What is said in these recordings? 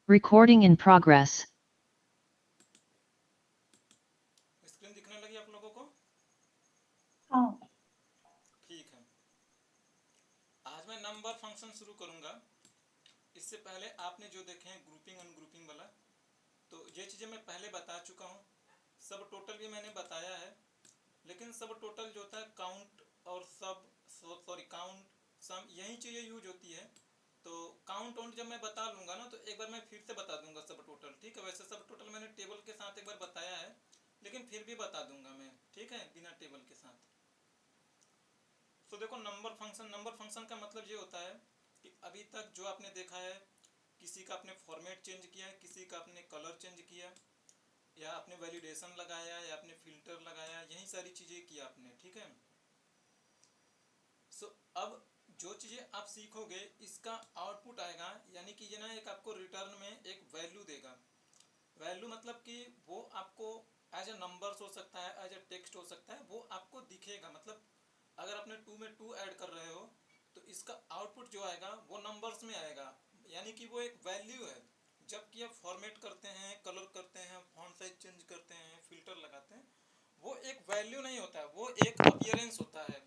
Recording in progress. Screen दिखने लगी आप लोगों को? हाँ। ठीक है, आज मैं नंबर फंक्शन शुरू करूंगा। इससे पहले आपने जो देखे हैं ग्रुपिंग अनग्रुपिंग वाला, तो ये चीज़ें मैं पहले बता चुका हूँ। सब टोटल भी मैंने बताया है, लेकिन सब टोटल जो होता है काउंट और काउंट सम यही चीज़ें यूज होती है। तो काउंट ऑन जब मैं बता लूँगा ना, तो एक बार मैं फिर से बता दूंगा सब टोटल। ठीक है, वैसे सब टोटल मैंने टेबल के साथ एक बार बताया है, लेकिन फिर भी बता दूंगा मैं, ठीक है, बिना टेबल के साथ। तो देखो नंबर फंक्शन का मतलब ये होता है कि अभी तक जो आपने देखा है, किसी का आपने फॉर्मेट चेंज किया है, किसी का आपने कलर चेंज किया, या आपने वैलिडेशन लगाया, या आपने फिल्टर लगाया, यही सारी चीज़ें की आपने। ठीक है, सो अब जो चीज़ें आप सीखोगे इसका आउटपुट आएगा, यानी कि ये ना एक आपको रिटर्न में एक वैल्यू देगा। वैल्यू मतलब कि वो आपको एज ए नंबर्स हो सकता है, एज ए टेक्स्ट हो सकता है, वो आपको दिखेगा। मतलब अगर आपने 2 में 2 ऐड कर रहे हो, तो इसका आउटपुट जो आएगा वो नंबर्स में आएगा, यानी कि वो एक वैल्यू है। जबकि आप फॉर्मेट करते हैं, कलर करते हैं, फॉन्ट साइज चेंज करते हैं, फिल्टर लगाते हैं, वो एक वैल्यू नहीं होता है, वो एक अपीयरेंस होता है।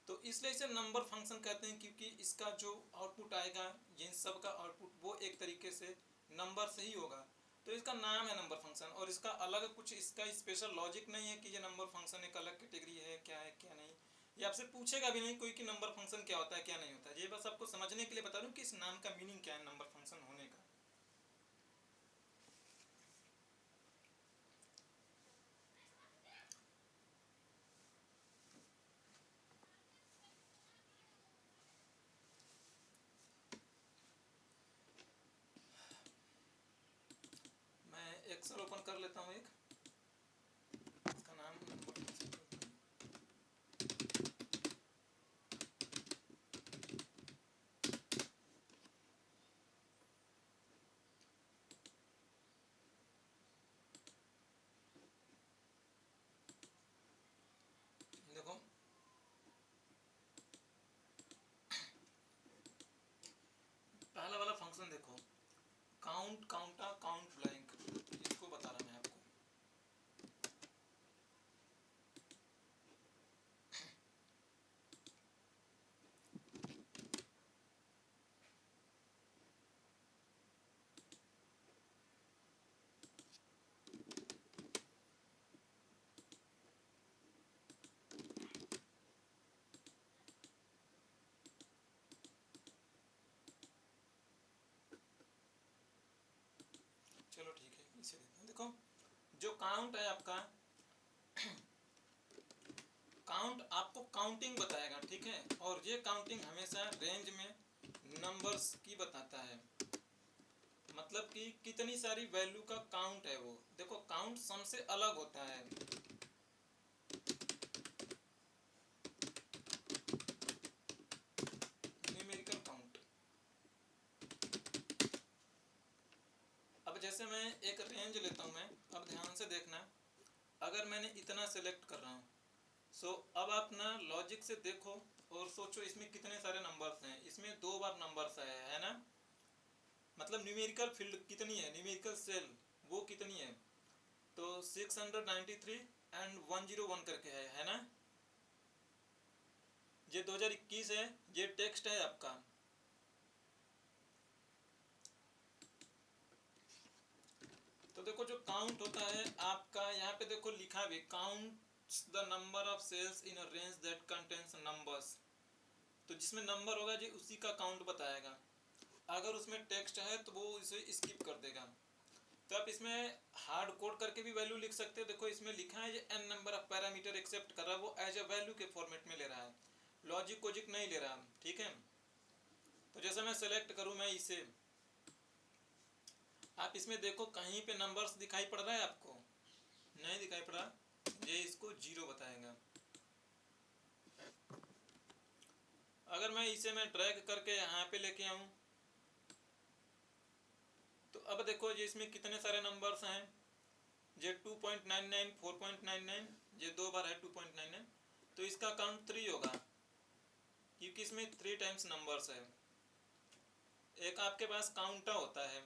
तो इसलिए इसे नंबर फंक्शन कहते हैं, क्योंकि इसका जो आउटपुट आएगा, इन सब का आउटपुट वो एक तरीके से नंबर से ही होगा। तो इसका नाम है नंबर फंक्शन, और इसका अलग कुछ इसका स्पेशल लॉजिक नहीं है कि ये नंबर फंक्शन एक अलग कैटेगरी है क्या नहीं। ये आपसे पूछेगा भी नहीं कोई कि नंबर फंक्शन क्या होता है क्या नहीं होता है। ये बस आपको समझने के लिए बता दूं कि इस नाम का मीनिंग क्या है नंबर फंक्शन होने का। मैं एक्सेल ओपन कर लेता हूँ एक, इसका नाम नंबर फंक्शन। देखो पहला वाला फंक्शन देखो, काउंट काउंटा काउंट ब्लैंक, इसको बता रहा मैं आपको। चलो ठीक है, इसे देखते हैं। देखो जो काउंट है आपका, काउंट आपको काउंटिंग बताएगा, ठीक है, और ये काउंटिंग हमेशा रेंज में नंबर्स की बताता है। मतलब कि कितनी सारी वैल्यू का काउंट है वो। देखो काउंट सम से अलग होता है। Numerical count. अब जैसे मैं एक रेंज लेता हूं, मैं अब ध्यान से देखना, अगर मैंने इतना सेलेक्ट कर रहा हूं, सो अब आप ना लॉजिक से देखो और सोचो इसमें कितने सारे नंबर्स हैं। इसमें 2 बार नंबर्स आए है ना, मतलब न्यूमेरिकल फील्ड कितनी है, न्यूमेरिकल सेल वो कितनी है, तो 693 एंड 101 करके है ना। ये 2021 है, ये टेक्स्ट है आपका। तो देखो जो काउंट होता है आपका, यहाँ पे देखो लिखा भी, counts the number of cells in a range that contains numbers. तो जिसमें नंबर होगा जी उसी का काउंट बताएगा। अगर उसमें टेक्स्ट है तो वो इसे स्किप कर देगा। तो आप इसमें हार्ड कोड करके भी वैल्यू लिख सकते हो। देखो इसमें लिखा है ये n number of parameter accept कर रहा है, वो एज अ वैल्यू के फॉर्मेट में ले रहा है, लॉजिक कोजिक नहीं ले रहा, ठीक है। तो जैसे मैं सेलेक्ट करूं मैं इसे, आप इसमें देखो कहीं पे नंबर्स दिखाई पड़ रहा है आपको? नहीं दिखाई पड़ा, ये इसको 0 बताएगा। अगर मैं इसे मैं ड्रैग करके यहाँ पे लेके आऊं, तो अब देखो ये इसमें कितने सारे नंबर्स हैं। ये 2.99, 4.99, ये 2 बार है 2.99, तो इसका काउंट 3 होगा, क्योंकि इसमें 3 टाइम्स नंबर्स है। एक आपके पास काउंटर होता है,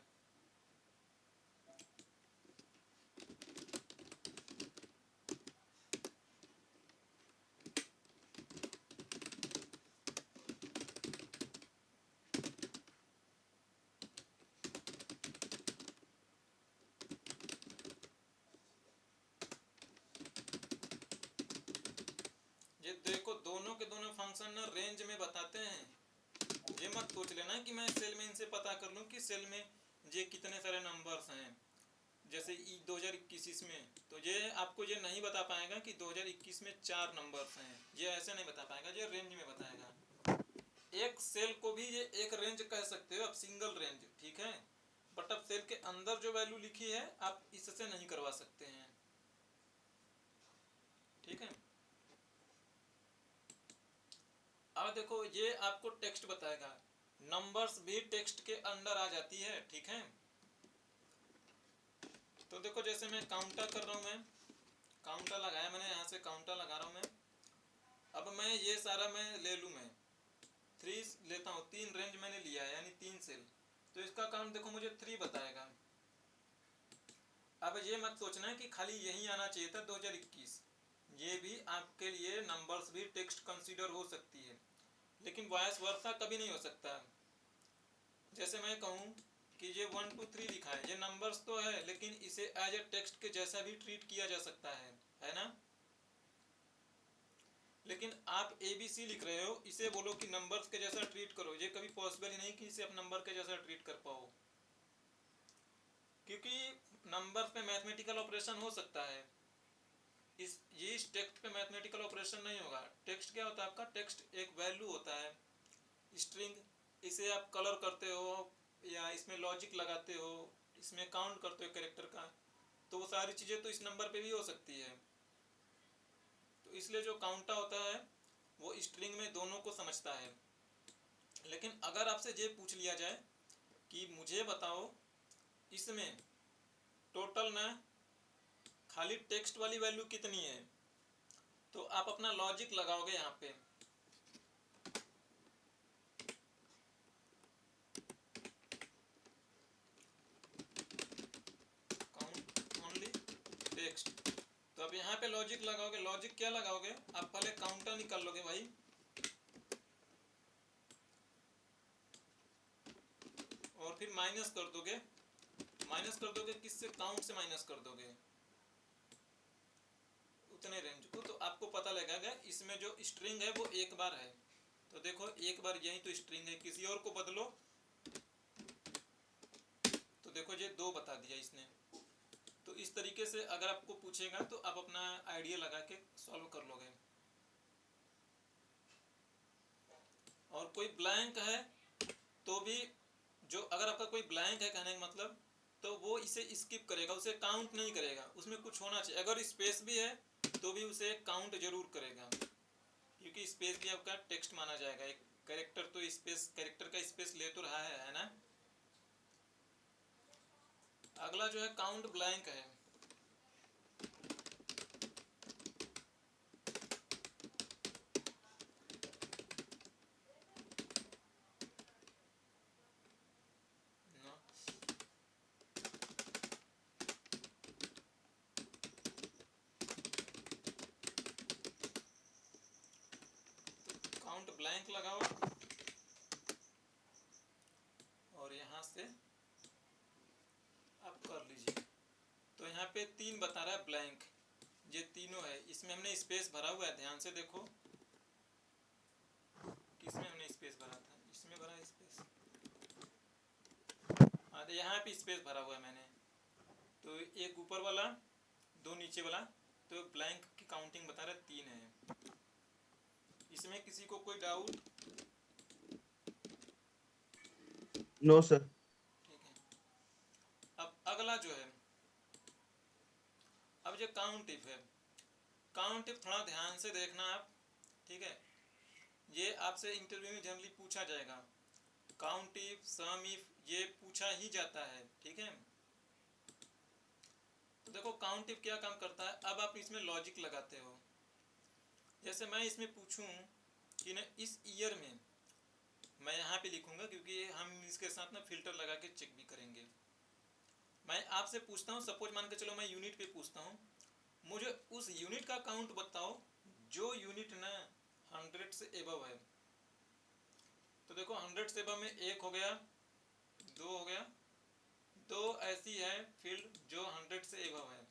ये देखो दोनों के दोनों फंक्शन ना रेंज में बताते हैं। ये मत सोच लेना कि मैं सेल में इनसे पता कर लूँ कि सेल में ये कितने सारे नंबर्स हैं, जैसे 2021 इसमें, तो ये आपको ये नहीं बता पाएगा कि 2021 में 4 नंबर्स हैं, ये ऐसे नहीं बता पाएगा, ये रेंज में बताएगा। एक सेल को भी ये एक रेंज कह सकते हो आप, सिंगल रेंज, ठीक है, बट अब सेल के अंदर जो वैल्यू लिखी है आप इससे नहीं करवा सकते हैं, ठीक है। अब देखो ये आपको टेक्स्ट बताएगा, नंबर्स भी टेक्स्ट के अंदर आ जाती है, ठीक है। तो देखो जैसे मैं काउंटर कर रहा हूँ, मैं काउंटर लगाया मैंने, यहाँ से काउंटर लगा रहा हूँ मैं। अब मैं ये सारा मैं ले लूँ, मैं 3 लेता हूँ, 3 रेंज मैंने लिया है यानी 3 सेल, तो इसका काउंट देखो मुझे 3 बताएगा। अब ये मत सोचना है कि खाली यही आना चाहिए था 2021, ये भी आपके लिए नंबर्स भी टेक्स्ट कंसीडर हो सकती है, लेकिन वाइस वर्सा कभी नहीं हो सकता। जैसे मैं कहूँ कि ये 1 2 3 लिखा है, ये नंबर्स तो है लेकिन इसे एज ए टेक्स्ट के जैसा भी ट्रीट किया जा सकता है ना। लेकिन आप ABC लिख रहे हो, इसे बोलो कि नंबर्स के जैसा ट्रीट करो, ये कभी पॉसिबल ही नहीं कि इसे आप नंबर के जैसा ट्रीट कर पाओ, क्योंकि नंबर पे मैथमेटिकल ऑपरेशन हो सकता है, इस टेक्स्ट पे मैथमेटिकल ऑपरेशन नहीं होगा। टेक्स्ट क्या होता है आपका, टेक्स्ट एक वैल्यू होता है, स्ट्रिंग, इसे आप कलर करते हो या इसमें लॉजिक लगाते हो, इसमें काउंट करते हो कैरेक्टर का, तो वो सारी चीज़ें तो इस नंबर पे भी हो सकती है। तो इसलिए जो काउंटर होता है वो स्ट्रिंग में दोनों को समझता है। लेकिन अगर आपसे ये पूछ लिया जाए कि मुझे बताओ इसमें टोटल ना खाली टेक्स्ट वाली वैल्यू कितनी है, तो आप अपना लॉजिक लगाओगे यहाँ पे, काउंट ओनली टेक्स्ट, तो अब यहाँ पे लॉजिक लगाओगे। लॉजिक क्या लगाओगे, आप पहले काउंटर निकाल लोगे भाई, और फिर माइनस कर दोगे। माइनस कर दोगे किससे, काउंट से माइनस कर दोगे उतने रेंज को, तो आपको पता लगेगा इसमें जो स्ट्रिंग है वो एक बार है। तो देखो एक बार यही तो स्ट्रिंग है, किसी और को बदलो तो देखो ये 2 बता दिया इसने। तो इस तरीके से अगर आपको पूछेगा तो आप अपना आइडिया लगा के सॉल्व कर लोगे। और कोई ब्लैंक है तो भी, जो अगर आपका कोई ब्लैंक है कहने का मतलब, तो वो इसे स्किप करेगा, उसे काउंट नहीं करेगा, उसमें कुछ होना चाहिए। अगर स्पेस भी है तो भी उसे काउंट जरूर करेगा, क्योंकि स्पेस भी आपका टेक्स्ट माना जाएगा। एक कैरेक्टर तो स्पेस, कैरेक्टर का स्पेस ले तो रहा है ना। अगला जो है काउंट ब्लैंक है। काउंट ब्लैंक लगाओ और यहाँ से आप कर लीजिए। तो यहाँ पे 3 बता रहा है ब्लैंक, ये तीनों है, इसमें हमने स्पेस भरा हुआ है, ध्यान से देखो किसमें हमने स्पेस भरा था, इसमें भरा है स्पेस, हाँ तो यहाँ पे स्पेस भरा हुआ है मैंने। तो एक ऊपर वाला, 2 नीचे वाला, तो ब्लैंक की काउंटिंग बता रहा है 3 है। इसमें किसी को कोई डाउट? No sir. ठीक है, अब अगला जो है, अब जो काउंट इफ है, काउंट इफ थोड़ा ध्यान से देखना आप, ठीक है, ये आपसे इंटरव्यू में जनरली पूछा जाएगा। काउंट इफ, सम इफ, ये पूछा ही जाता है, ठीक है। तो देखो काउंट इफ क्या काम करता है, अब आप इसमें लॉजिक लगाते हो। जैसे मैं इसमें पूछूं कि ना इस ईयर में मैं यहाँ पे लिखूंगा क्योंकि हम इसके साथ ना फिल्टर लगा के चेक भी करेंगे। मैं आपसे पूछता हूँ, सपोज मान के चलो मैं यूनिट पे पूछता हूँ, मुझे उस यूनिट का काउंट बताओ जो यूनिट ना 100 से एबव है। तो देखो 100 से एबव में एक हो गया, दो हो गया, दो ऐसी है फील्ड जो 100 से एबव है।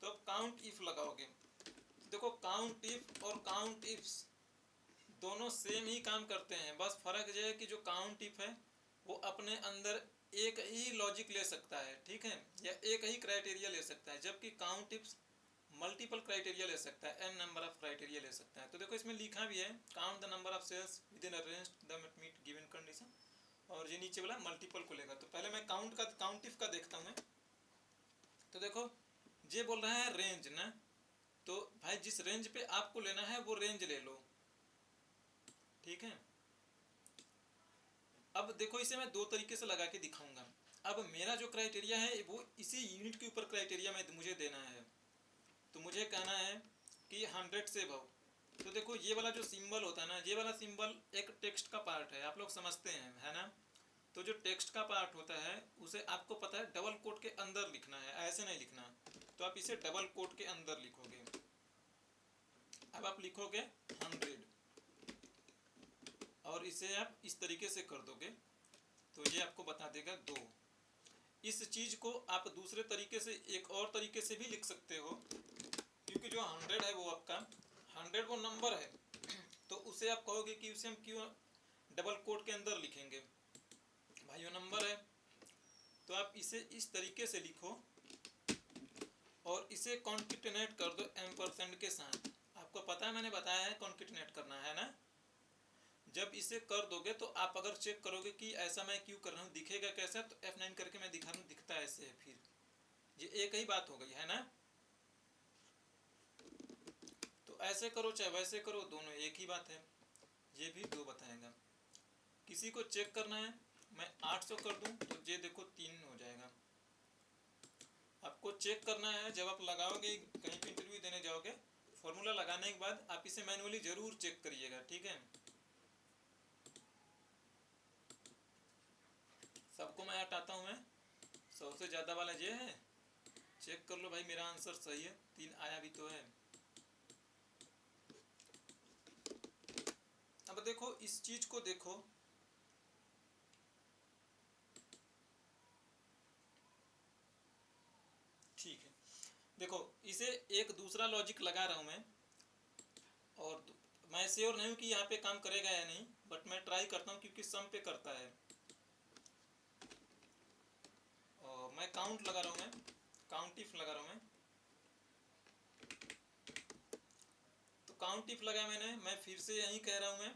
तो अब काउंट इफ लगाओगे, देखो काउंट इफ और काउंट इफ्स दोनों सेम ही काम करते हैं, बस फर्क ये है कि जो काउंट इफ है वो अपने अंदर एक ही लॉजिक ले सकता है, ठीक है, या एक ही क्राइटेरिया ले सकता है, जबकि काउंट इफ्स मल्टीपल क्राइटेरिया ले सकता है, n नंबर ऑफ क्राइटेरिया ले सकता है। तो देखो इसमें लिखा भी है count the number of cells within a range that meet given condition, और ये नीचे वाला मल्टीपल को लेगा। तो पहले मैं काउंट इफ का देखता हूँ मैं। तो देखो ये बोल रहा है रेंज ना, तो भाई जिस रेंज पे आपको लेना है वो रेंज ले लो, ठीक है। अब देखो इसे मैं दो तरीके से लगा के दिखाऊंगा। अब मेरा जो क्राइटेरिया है वो इसी यूनिट के ऊपर क्राइटेरिया में मुझे देना है। तो मुझे कहना है कि 100 से अबव। तो देखो ये वाला जो सिंबल होता है ना, ये वाला सिंबल एक टेक्स्ट का पार्ट है, आप लोग समझते हैं, है ना। तो जो टेक्स्ट का पार्ट होता है उसे आपको पता है डबल कोट के अंदर लिखना है, ऐसे नहीं लिखना। तो आप इसे डबल कोट के अंदर लिखोगे। अब आप लिखोगे 100 और इसे आप इस तरीके से कर दोगे तो ये आपको बता देगा 2। इस चीज को आप दूसरे तरीके से, एक और तरीके से भी लिख सकते हो, क्योंकि जो 100 है वो आपका 100 वो नंबर है, तो उसे आप कहोगे कि उसे हम क्यों डबल कोट के अंदर लिखेंगे, भाई वो नंबर है। तो आप इसे इस तरीके से लिखो और इसे कॉन्केटेनेट कर दो एम्परसेंड के साथ। आपको पता है, मैंने बताया है कॉन्केटेनेट करना है ना। जब इसे कर दोगे तो आप अगर चेक करोगे कि ऐसा मैं क्यों कर रहा हूँ, दिखेगा कैसा, तो F9 करके मैं दिखा रहा हूँ, दिखता है ऐसे है। फिर ये एक ही बात हो गई है ना। तो ऐसे करो चाहे वैसे करो, दोनों एक ही बात है। ये भी 2 बताएगा। किसी को चेक करना है, मैं 800 कर दूं तो ये देखो 3 हो जाएगा। आपको चेक करना है, जब आप लगाओगे कहीं पे इंटरव्यू देने जाओगे, फॉर्मूला लगाने के बाद आप इसे मैनुअली जरूर चेक करिएगा, ठीक है। सबको मैं हटाता हूँ, मैं 100 से ज़्यादा वाला ये है, चेक कर लो भाई मेरा आंसर सही है, 3 आया भी तो है। अब देखो इस चीज को देखो, ठीक है। देखो इसे एक दूसरा लॉजिक लगा रहा हूँ मैं, और मैं श्योर नहीं हूँ कि यहाँ पे काम करेगा या नहीं, बट मैं ट्राई करता हूँ क्योंकि सम पे करता है। और मैं काउंट लगा रहा हूँ, मैं काउंट इफ लगा रहा हूँ मैं। तो काउंट इफ लगा मैंने, मैं फिर से यही कह रहा हूँ मैं,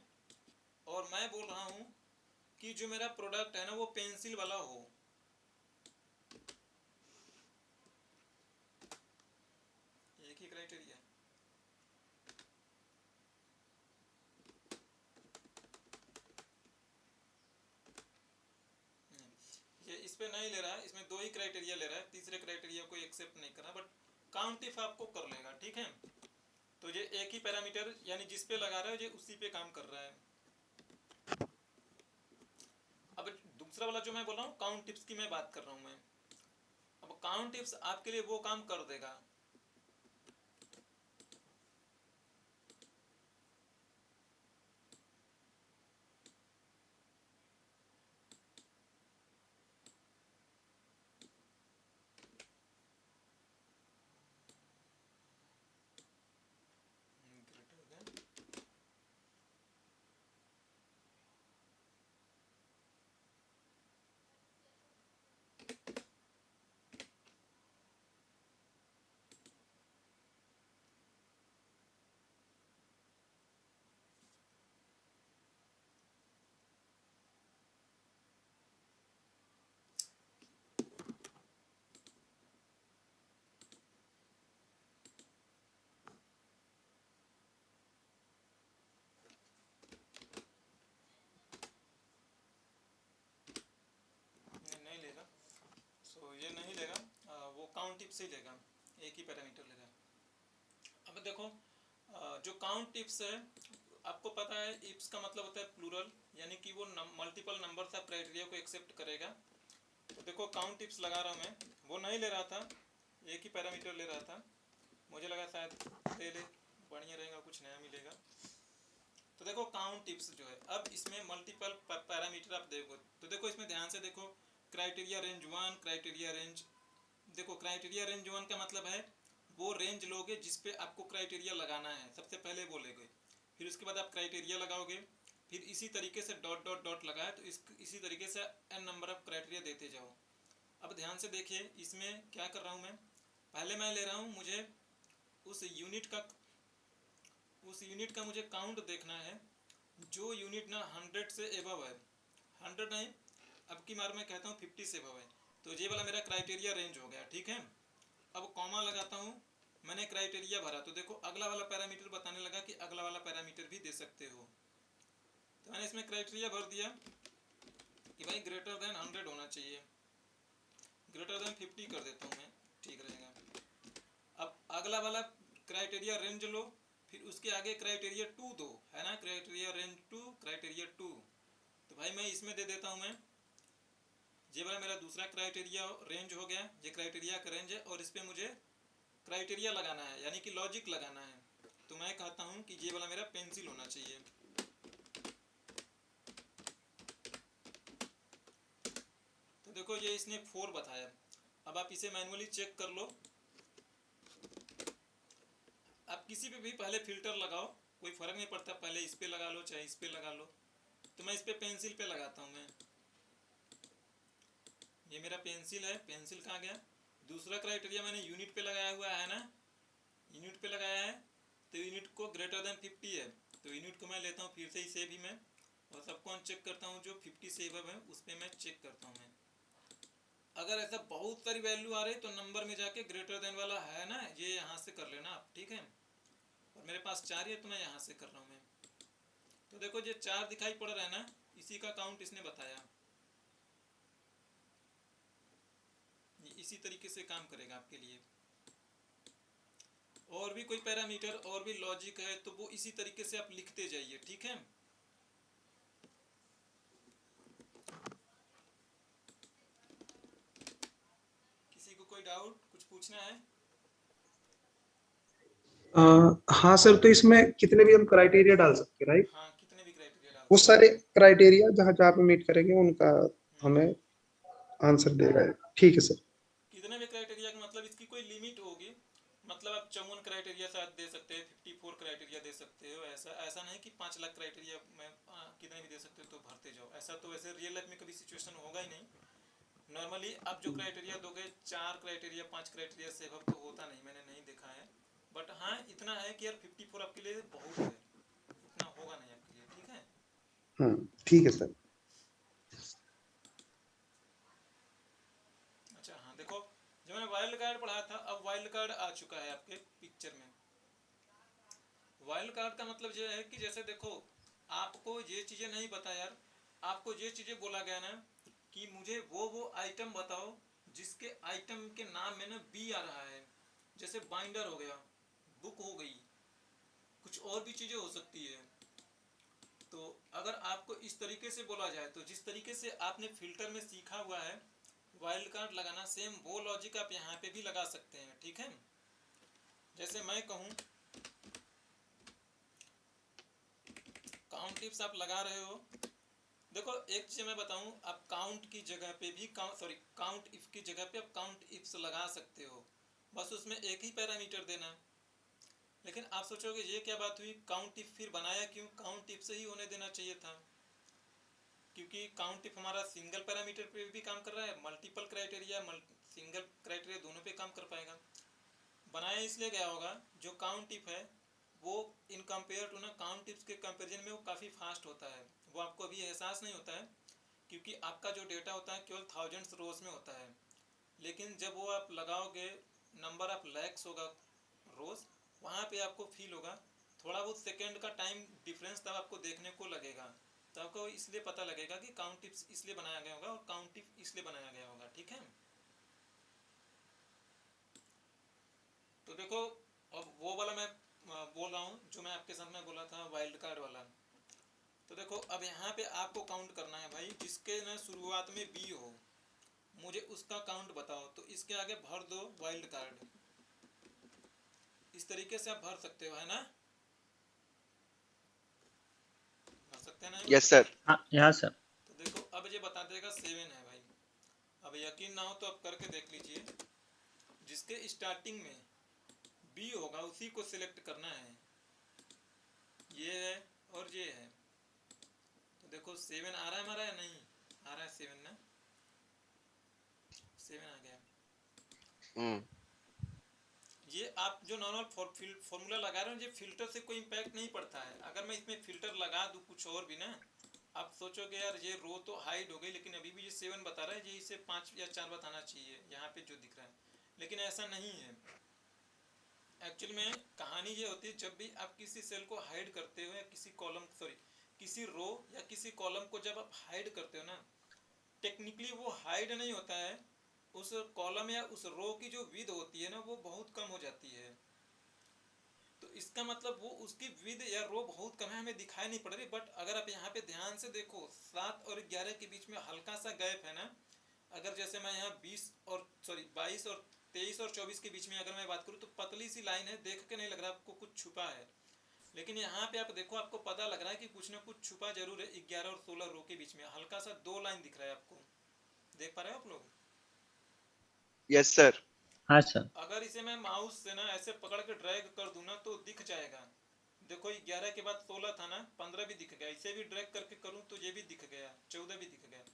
और मैं बोल रहा हूँ कि जो मेरा प्रोडक्ट है ना वो पेंसिल वाला हो। एक ही क्राइटेरिया। ये इस पे नहीं ले रहा है, इसमें 2 ही क्राइटेरिया ले रहा है, तीसरे क्राइटेरिया को एक्सेप्ट नहीं कर रहा, बट काउंट इफ आपको कर लेगा, ठीक है। तो ये एक ही पैरामीटर यानी जिस पे लगा रहा है ये उसी पे काम कर रहा है। अब दूसरा वाला जो मैं बोल रहा हूँ काउंट टिप्स की मैं बात कर रहा हूँ मैं। अब काउंट टिप्स आपके लिए वो काम कर देगा। नहीं लेगा, सो ये नहीं लेगा, वो काउंट टिप्स ही लेगा, एक ही पैरामीटर लेगा। अब देखो जो काउंट टिप्स है आपको पता है इफ्स का मतलब होता है प्लूरल, यानी कि वो मल्टीपल नंबर ऑफ क्राइटेरिया को एक्सेप्ट करेगा। तो देखो काउंट इफ्स लगा रहा हूँ मैं, वो नहीं ले रहा था, एक ही पैरामीटर ले रहा था, मुझे लगा शायद ले ले बढ़िया रहेगा, कुछ नया मिलेगा। तो देखो काउंट इफ्स जो है, अब इसमें मल्टीपल पैरामीटर आप देखो, तो देखो इसमें ध्यान से देखो, क्राइटेरिया रेंज 1, क्राइटेरिया रेंज, देखो क्राइटेरिया रेंज 1 का मतलब है वो रेंज लोगे जिस पे आपको क्राइटेरिया लगाना है, सबसे पहले बोलेगे, फिर उसके बाद आप क्राइटेरिया लगाओगे, फिर इसी तरीके से डॉट डॉट डॉट लगाए तो इसी तरीके से n नंबर ऑफ क्राइटेरिया देते जाओ। अब ध्यान से देखिए इसमें क्या कर रहा हूँ मैं, पहले मैं ले रहा हूँ, मुझे उस यूनिट का मुझे काउंट देखना है जो यूनिट ना 100 से एबव है, 100 नहीं, अब की बार मैं कहता हूँ 50 से एबव है, तो ये वाला मेरा क्राइटेरिया रेंज हो गया, ठीक है। अब कॉमा लगाता हूँ, मैंने क्राइटेरिया भरा, तो देखो अगला वाला पैरामीटर बताने लगा कि अगला वाला पैरामीटर भी दे सकते हो, तो मैंने इसमें क्राइटेरिया भर दिया कि भाई ग्रेटर देन 100 होना चाहिए, ग्रेटर देन 50 कर देता हूँ मैं, ठीक रहेगा। अब अगला वाला क्राइटेरिया रेंज लो, फिर उसके आगे क्राइटेरिया 2 दो, है ना, क्राइटेरिया रेंज 2, क्राइटेरिया 2, तो भाई मैं इसमें दे देता हूँ मैं, ये वाला मेरा दूसरा क्राइटेरिया रेंज हो गया, ये क्राइटेरिया का रेंज है, और इस पर मुझे क्राइटेरिया लगाना है, यानी कि लॉजिक लगाना है, तो मैं कहता हूँ कि ये वाला मेरा पेंसिल होना चाहिए। तो देखो ये इसने 4 बताया, अब आप इसे मैनुअली चेक कर लो, आप किसी पे भी पहले फिल्टर लगाओ, कोई फर्क नहीं पड़ता, पहले इस पे लगा लो चाहे इस पे लगा लो, तो मैं इस पे पेंसिल पे लगाता हूँ मैं, ये मेरा पेंसिल है, पेंसिल कहाँ गया, दूसरा क्राइटेरिया मैंने यूनिट पे लगाया हुआ है ना, यूनिट पे लगाया है, तो यूनिट को ग्रेटर देन 50 है, तो यूनिट को मैं लेता हूँ फिर से इसे भी मैं, और सबको अनचेक करता हूँ, जो 50 से एबव है उस पर मैं चेक करता हूँ मैं, अगर ऐसा बहुत सारी वैल्यू आ रही तो नंबर में जाके ग्रेटर देन वाला है ना, ये यहाँ से कर लेना आप, ठीक है, और मेरे पास 4 है तो मैं यहाँ से कर रहा हूँ मैं, तो देखो ये 4 दिखाई पड़ रहा है ना, इसी का काउंट इसने बताया, इसी तरीके से काम करेगा आपके लिए। और भी कोई पैरामीटर और भी लॉजिक है तो वो इसी तरीके से आप लिखते जाइए, ठीक है। किसी को कोई डाउट कुछ पूछना है? हाँ सर, तो इसमें कितने भी हम क्राइटेरिया डाल सकते हैं, राइट? हाँ, कितने भी क्राइटेरिया डाल वो सकते सारे क्राइटेरिया जहाँ जहाँ पे मीट करेंगे उनका हैं। हमें आंसर देगा ये। ठीक है सर। कितने भी क्राइटेरिया का मतलब इसकी कोई लिमिट होगी, मतलब आप 54 क्राइटेरिया शायद दे सकते हैं, 54 क्राइटेरिया दे सकते हो, ऐसा ऐसा नहीं कि 5 लाख क्राइटेरिया में कितने भी दे सकते हो तो भरते जाओ, ऐसा तो वैसे रियल लाइफ में कभी सिचुएशन होगा ही नहीं। नॉर्मली आप जो क्राइटेरिया दोगे 4 क्राइटेरिया 5 क्राइटेरिया से अब तो होता नहीं, मैंने नहीं देखा है, बट हाँ इतना है कि यार 54 आपके लिए बहुत है, इतना होगा नहीं आपके लिए, ठीक है। ठीक है सर। अच्छा हाँ देखो, जो मैंने वाइल्ड कार्ड पढ़ा था, अब वाइल्ड कार्ड आ चुका है आपके पिक्चर में। वाइल्ड कार्ड का मतलब ये है कि जैसे देखो आपको ये चीज़ें नहीं पता यार, आपको ये चीज़ें बोला गया ना कि मुझे वो आइटम बताओ जिसके आइटम के नाम में ना बी आ रहा है, जैसे बाइंडर हो गया, बुक हो गई, कुछ और भी चीज़ें हो सकती है। तो अगर आपको इस तरीके से बोला जाए तो जिस तरीके से आपने फिल्टर में सीखा हुआ है वाइल्ड कार्ड लगाना, सेम वो लॉजिक आप यहाँ पे भी लगा सकते हैं, ठीक है। जैसे मैं कहूँ काउंट इफ्स आप लगा रहे हो, देखो एक चीज़ मैं बताऊं, आप काउंट की जगह पे भी काउंट इफ की जगह पे आप काउंट इफ्स लगा सकते हो, बस उसमें एक ही पैरामीटर देना। लेकिन आप सोचोगे ये क्या बात हुई, काउंट इफ फिर बनाया क्यों, काउंट इफ से ही होने देना चाहिए था, क्योंकि काउंट इफ हमारा सिंगल पैरामीटर पे भी काम कर रहा है, मल्टीपल क्राइटेरिया सिंगल क्राइटेरिया दोनों पे काम कर पाएगा। बनाया इसलिए गया होगा, जो काउंट इफ है वो इन कंपेयर टू ना काउंट टिप्स के कंपेरिजन में वो काफ़ी फास्ट होता है, वो आपको अभी एहसास नहीं होता है क्योंकि आपका जो डेटा होता है केवल थाउजेंड्स रोज में होता है, लेकिन जब वो आप लगाओगे नंबर ऑफ लैक्स होगा रोज, वहाँ पे आपको फील होगा, थोड़ा बहुत सेकेंड का टाइम डिफरेंस तब आपको देखने को लगेगा, तो आपको इसलिए पता लगेगा कि काउंट टिप्स इसलिए बनाया गया होगा और काउंट टिप इसलिए बनाया गया होगा, ठीक है। तो देखो अब वो वाला मैं बोल रहा हूँ जो मैं आपके साथ में बोला था वाइल्ड कार्ड वाला। तो देखो अब यहाँ पे आपको काउंट करना है भाई, जिसके ना शुरुआत में बी हो मुझे उसका काउंट बताओ, तो इसके आगे भर दो वाइल्ड कार्ड। इस तरीके से आप भर सकते हो, है ना? भर सकते हैं ना ये यस बात? सर। हाँ यहाँ सर। तो देखो अब ये बता देगा 7 है भाई। अब यकीन ना हो तो आप करके देख लीजिए, जिसके स्टार्टिंग में बी होगा उसी को सिलेक्ट करना है। ये है और ये है, तो देखो 7 आ रहा है हमारा या नहीं आ रहा है? 7 ना, 7 आ गया। ये आप जो नॉर्मल फॉर्मूला लगा रहे हो, ये फिल्टर से कोई इम्पैक्ट नहीं पड़ता है। अगर मैं इसमें फिल्टर लगा दूं कुछ और भी ना, आप सोचोगे यार ये रो तो हाइड हो गई, लेकिन अभी भी ये 7 बता रहा है, ये इसे 5 या 4 बताना चाहिए यहाँ पे जो दिख रहा है, लेकिन ऐसा नहीं है। एक्चुअल में कहानी ये होती है, जब भी आप किसी सेल को हाइड करते हो या किसी कॉलम किसी रो या किसी कॉलम को जब आप हाइड करते हो ना, टेक्निकली वो हाइड नहीं होता है, उस कॉलम या उस रो की जो विड्थ होती है ना वो बहुत कम हो जाती है। तो इसका मतलब वो उसकी विड्थ या रो बहुत कम है, हमें दिखाई नहीं पड़ रही। बट अगर आप यहाँ पे ध्यान से देखो 7 और 11 के बीच में हल्का सा गैप है ना, अगर जैसे मैं यहाँ 22 और 23 और 24 के बीच में अगर मैं बात करूँ तो पतली सी लाइन है, देख के नहीं लग रहा आपको कुछ छुपा है, लेकिन यहाँ पे आप देखो आपको पता लग रहा है कि कुछ ना कुछ छुपा जरूर है। 11 और 16 रो के बीच में हल्का सा 2 लाइन दिख रहा है, आपको देख पा रहे हो आप लोग? Yes sir. हाँ सर। अगर इसे मैं माउस से ना ऐसे पकड़ के ड्रैग कर दूं ना तो दिख जाएगा। देखो 11 के बाद 16 था ना, 15 भी दिख गया। इसे भी ड्रैग करके करूं तो ये भी दिख गया, 14 भी दिख गया।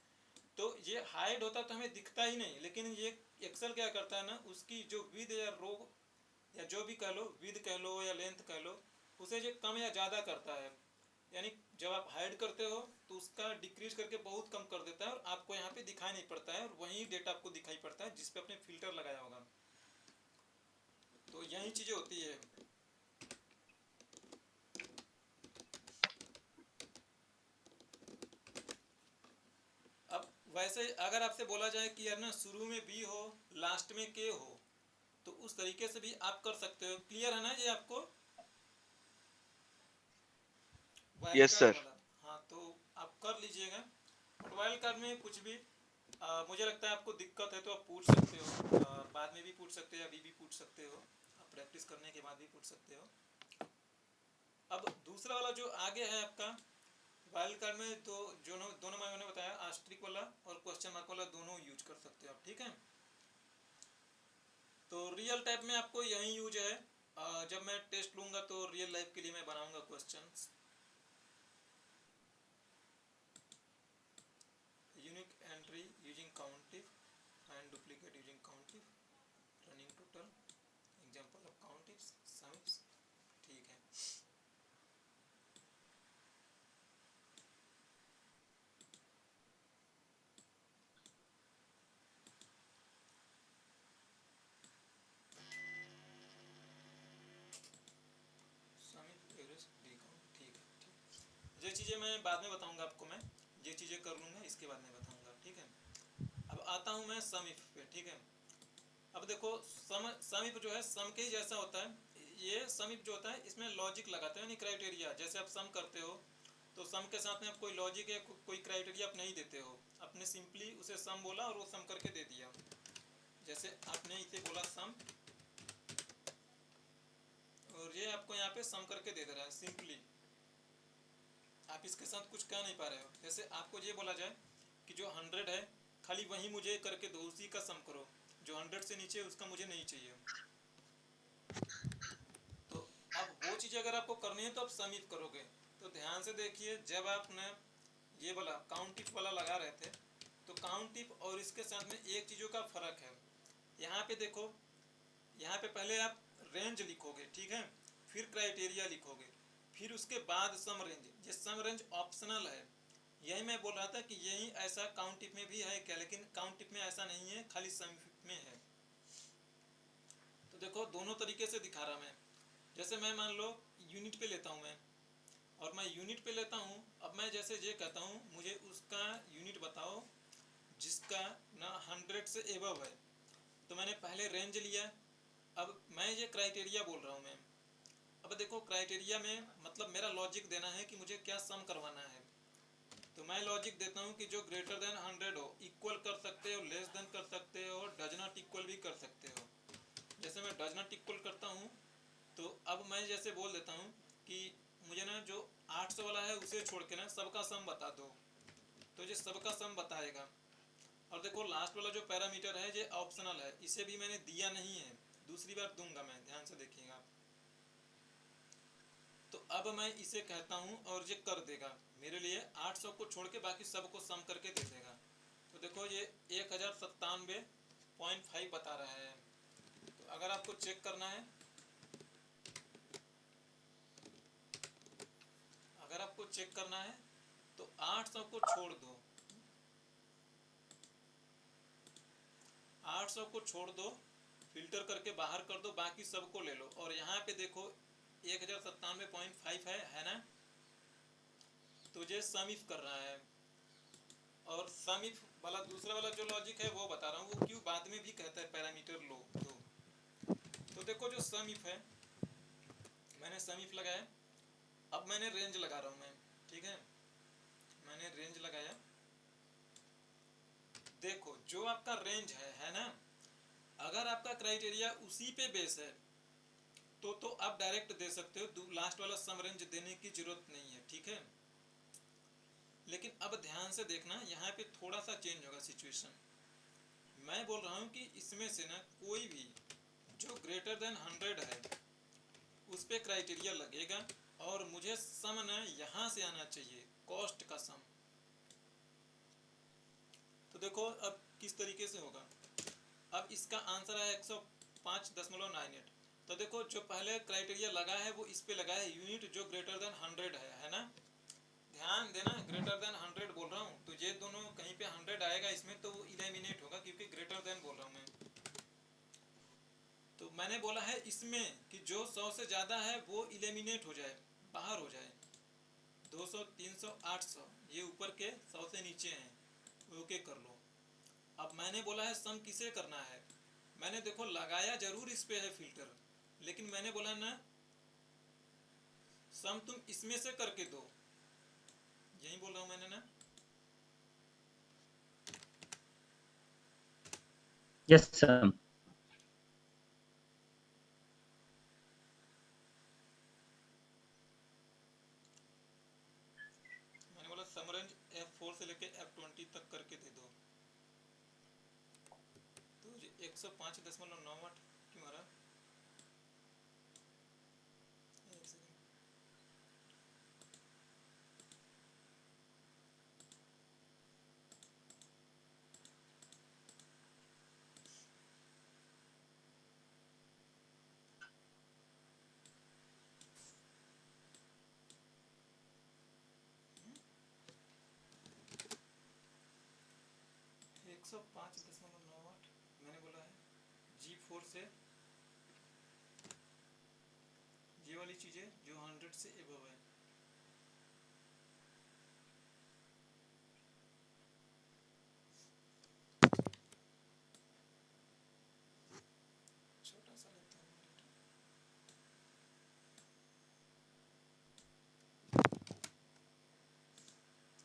तो ये हाइड होता तो हमें दिखता ही नहीं, लेकिन ये एक्सेल क्या करता है ना, उसकी जो विड्थ या रो या जो भी कह लो, विड्थ कह लो या लेंथ कह लो, उसे ये कम या ज़्यादा करता है। यानी जब आप हाइड करते हो तो उसका डिक्रीज करके बहुत कम कर देता है और आपको यहाँ पे दिखाई नहीं पड़ता है, और वही डेटा आपको दिखाई पड़ता है जिस पे आपने फिल्टर लगाया होगा। तो यही चीजें होती है। अब वैसे अगर आपसे बोला जाए कि यार ना शुरू में बी हो लास्ट में के हो, तो उस तरीके से भी आप कर सकते हो। क्लियर है ना ये आपको? Wild yes card sir. वाला, हाँ तो आप कर लीजिएगा। बट वाइल्ड कार्ड में कुछ भी मुझे लगता है आपको दिक्कत है तो आप पूछ सकते हो, बाद में भी पूछ सकते हो, अभी भी पूछ सकते हो, आप प्रैक्टिस करने के बाद भी पूछ सकते हो। अब दूसरा वाला जो आगे है आपका वाइल्ड कार्ड में, तो जो दोनों मैंने बताया, आस्ट्रिक वाला और क्वेश्चन मार्क वाला, दोनों यूज कर सकते हो आप, ठीक है? तो रियल टाइप में आपको यही यूज है। जब मैं टेस्ट लूंगा तो रियल लाइफ के लिए मैं बनाऊंगा questions. Unique entry using countif and duplicate using countif, running total, example of countifs, sums, ठीक है। ये चीज़ें मैं बाद में बताऊंगा आपको, मैं ये चीज़ें कर लूँगा इसके बाद में बताऊंगा, ठीक है? अब आता हूँ मैं सम इफ पे, ठीक है? अब देखो सम इफ जो है सम के ही जैसा होता है। ये सम इफ जो होता है इसमें लॉजिक लगाते हैं, यानी क्राइटेरिया। जैसे आप सम करते हो तो सम के साथ में आप कोई लॉजिक या कोई क्राइटेरिया आप नहीं देते हो, आपने सिंपली उसे सम बोला और वो सम करके दे दिया। जैसे आपने इसे बोला सम और ये आपको यहाँ पे सम करके दे रहा है सिंपली, आप इसके साथ कुछ कह नहीं पा रहे हो। जैसे आपको ये बोला जाए कि जो 100 है खाली वही मुझे करके दो, उसी का सम करो, जो 100 से नीचे उसका मुझे नहीं चाहिए। तो अब वो चीज़ अगर आपको करनी है तो आप सम इफ करोगे। तो ध्यान से देखिए, जब आपने ये वाला काउंट इफ वाला लगा रहे थे तो काउंट इफ और इसके साथ में एक चीज़ों का फर्क है। यहाँ पे देखो, यहाँ पे पहले आप रेंज लिखोगे, ठीक है, फिर क्राइटेरिया लिखोगे, फिर उसके बाद सम रेंज। ये सम रेंज ऑप्शनल है। यही मैं बोल रहा था कि यही ऐसा काउंट इफ में भी है क्या, लेकिन काउंट इफ में ऐसा नहीं है, खाली सम इफ में है। तो देखो दोनों तरीके से दिखा रहा मैं। जैसे मैं मान लो यूनिट पे लेता हूँ मैं, और मैं यूनिट पे लेता हूँ। अब मैं जैसे ये कहता हूँ मुझे उसका यूनिट बताओ जिसका ना 100 से एबव है, तो मैंने पहले रेंज लिया। अब मैं ये क्राइटेरिया बोल रहा हूँ मैं, अब देखो क्राइटेरिया में मतलब मेरा लॉजिक देना है कि मुझे क्या सम करवाना है, तो मैं लॉजिक देता हूँ कि जो ग्रेटर देन 100 हो, इक्वल कर सकते हो, लेस देन कर सकते हो, डज नॉट इक्वल भी कर सकते हो। जैसे मैं डज नॉट इक्वल करता हूँ तो अब मैं जैसे बोल देता हूँ कि मुझे ना जो 800 वाला है उसे छोड़ के ना सबका सम बता दो, तो ये सबका सम बताएगा। और देखो लास्ट वाला जो पैरामीटर है ये ऑप्शनल है, इसे भी मैंने दिया नहीं है, दूसरी बार दूंगा मैं, ध्यान से देखिएगा आप। तो अब मैं इसे कहता हूँ और ये कर देगा मेरे लिए 800 को छोड़ के बाकी सबको सम करके दे देगा। तो देखो ये 1097.5 बता रहा है। तो अगर आपको चेक करना है, अगर आपको चेक करना है तो 800 को छोड़ दो, 800 को छोड़ दो, फिल्टर करके बाहर कर दो, बाकी सबको ले लो। और यहाँ पे देखो 1097.5 है ना, तो ये सम इफ कर रहा है। और सम इफ वाला दूसरा वाला जो लॉजिक है वो बता रहा हूँ, वो क्यों बाद में भी कहता है पैरामीटर लो। तो देखो जो सम इफ है, मैंने सम इफ लगाया, अब मैंने रेंज लगा रहा हूँ मैं, ठीक है, मैंने रेंज लगाया। देखो जो आपका रेंज है ना, अगर आपका क्राइटेरिया उसी पे बेस है तो आप डायरेक्ट दे सकते हो, लास्ट वाला सम रेंज देने की जरूरत नहीं है, ठीक है। लेकिन अब ध्यान से देखना, यहाँ पे थोड़ा सा चेंज होगा सिचुएशन। मैं बोल रहा हूँ कि इसमें से ना कोई भी जो ग्रेटर देन 100 है उस पे क्राइटेरिया लगेगा, और मुझे सम ना यहाँ से आना चाहिए, कॉस्ट का सम। तो देखो अब किस तरीके से होगा। अब इसका आंसर है 105.98। तो देखो जो पहले क्राइटेरिया लगा है वो इस पे लगा है, यूनिट जो ग्रेटर देन 100 है ना, ध्यान देना, ग्रेटर देन 100 बोल रहा हूँ, तो ये दोनों कहीं पे 100 आएगा इसमें तो वो इलिमिनेट होगा, क्योंकि ग्रेटर देन बोल रहा हूँ मैं। तो मैंने बोला है इसमें कि जो 100 से ज़्यादा है वो इलिमिनेट हो जाए, बाहर हो जाए। 200, 300, 800 ये ऊपर के 100 से नीचे हैं, ओके कर लो। अब मैंने बोला है सम किसे करना है, मैंने देखो लगाया जरूर इस पे है फिल्टर, लेकिन मैंने बोला ना सम तुम इसमें से करके दो, यही बोल रहा हूँ मैंने ना। Yes sir. मैंने बोला सम रेंज F4 से लेके F20 तक करके दे दो। तो 105.98 क्यों आ रहा, एक सेकंड। एक 105.98 मैंने बोला है G4 से, ये वाली चीजें जो 100 से एबव है। छोटा सा लेता हूँ डेटा।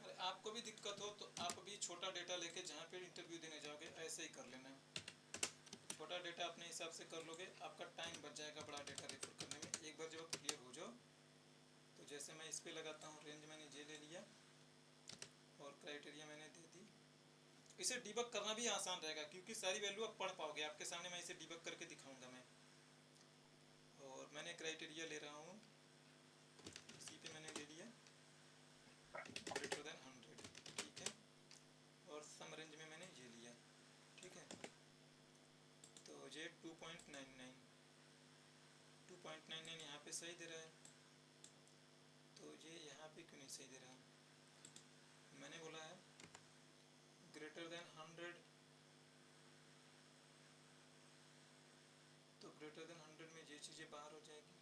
अरे आपको भी दिक्कत हो तो आप भी छोटा डेटा लेके जहाँ पे इंटरव्यू देने जाओगे ऐसे ही कर लेना, छोटा डेटा अपने हिसाब से कर लोगे, आपका टाइम बच जाएगा बड़ा डेटा रेफर करने में। एक बार जब आप क्लियर हो जाओ तो जैसे मैं इस पे लगाता हूँ, रेंज मैंने जे ले लिया और क्राइटेरिया मैंने दे दी। इसे डिबग करना भी आसान रहेगा क्योंकि सारी वैल्यू आप पढ़ पाओगे, आपके सामने मैं इसे डिबग करके दिखाऊंगा मैं। और मैंने क्राइटेरिया ले रहा हूँ, इसी पे मैंने ले लिया ग्रेटर देन 100, ठीक है, और सम रेंज में मैंने ये लिया, ठीक है। तो ये 2.99 यहाँ पे सही दे रहा है, तो ये यहाँ पे क्यों नहीं सही दे रहा है। मैंने बोला है ग्रेटर देन 100, तो ग्रेटर देन 100 में ये चीज़ें बाहर हो जाएगी।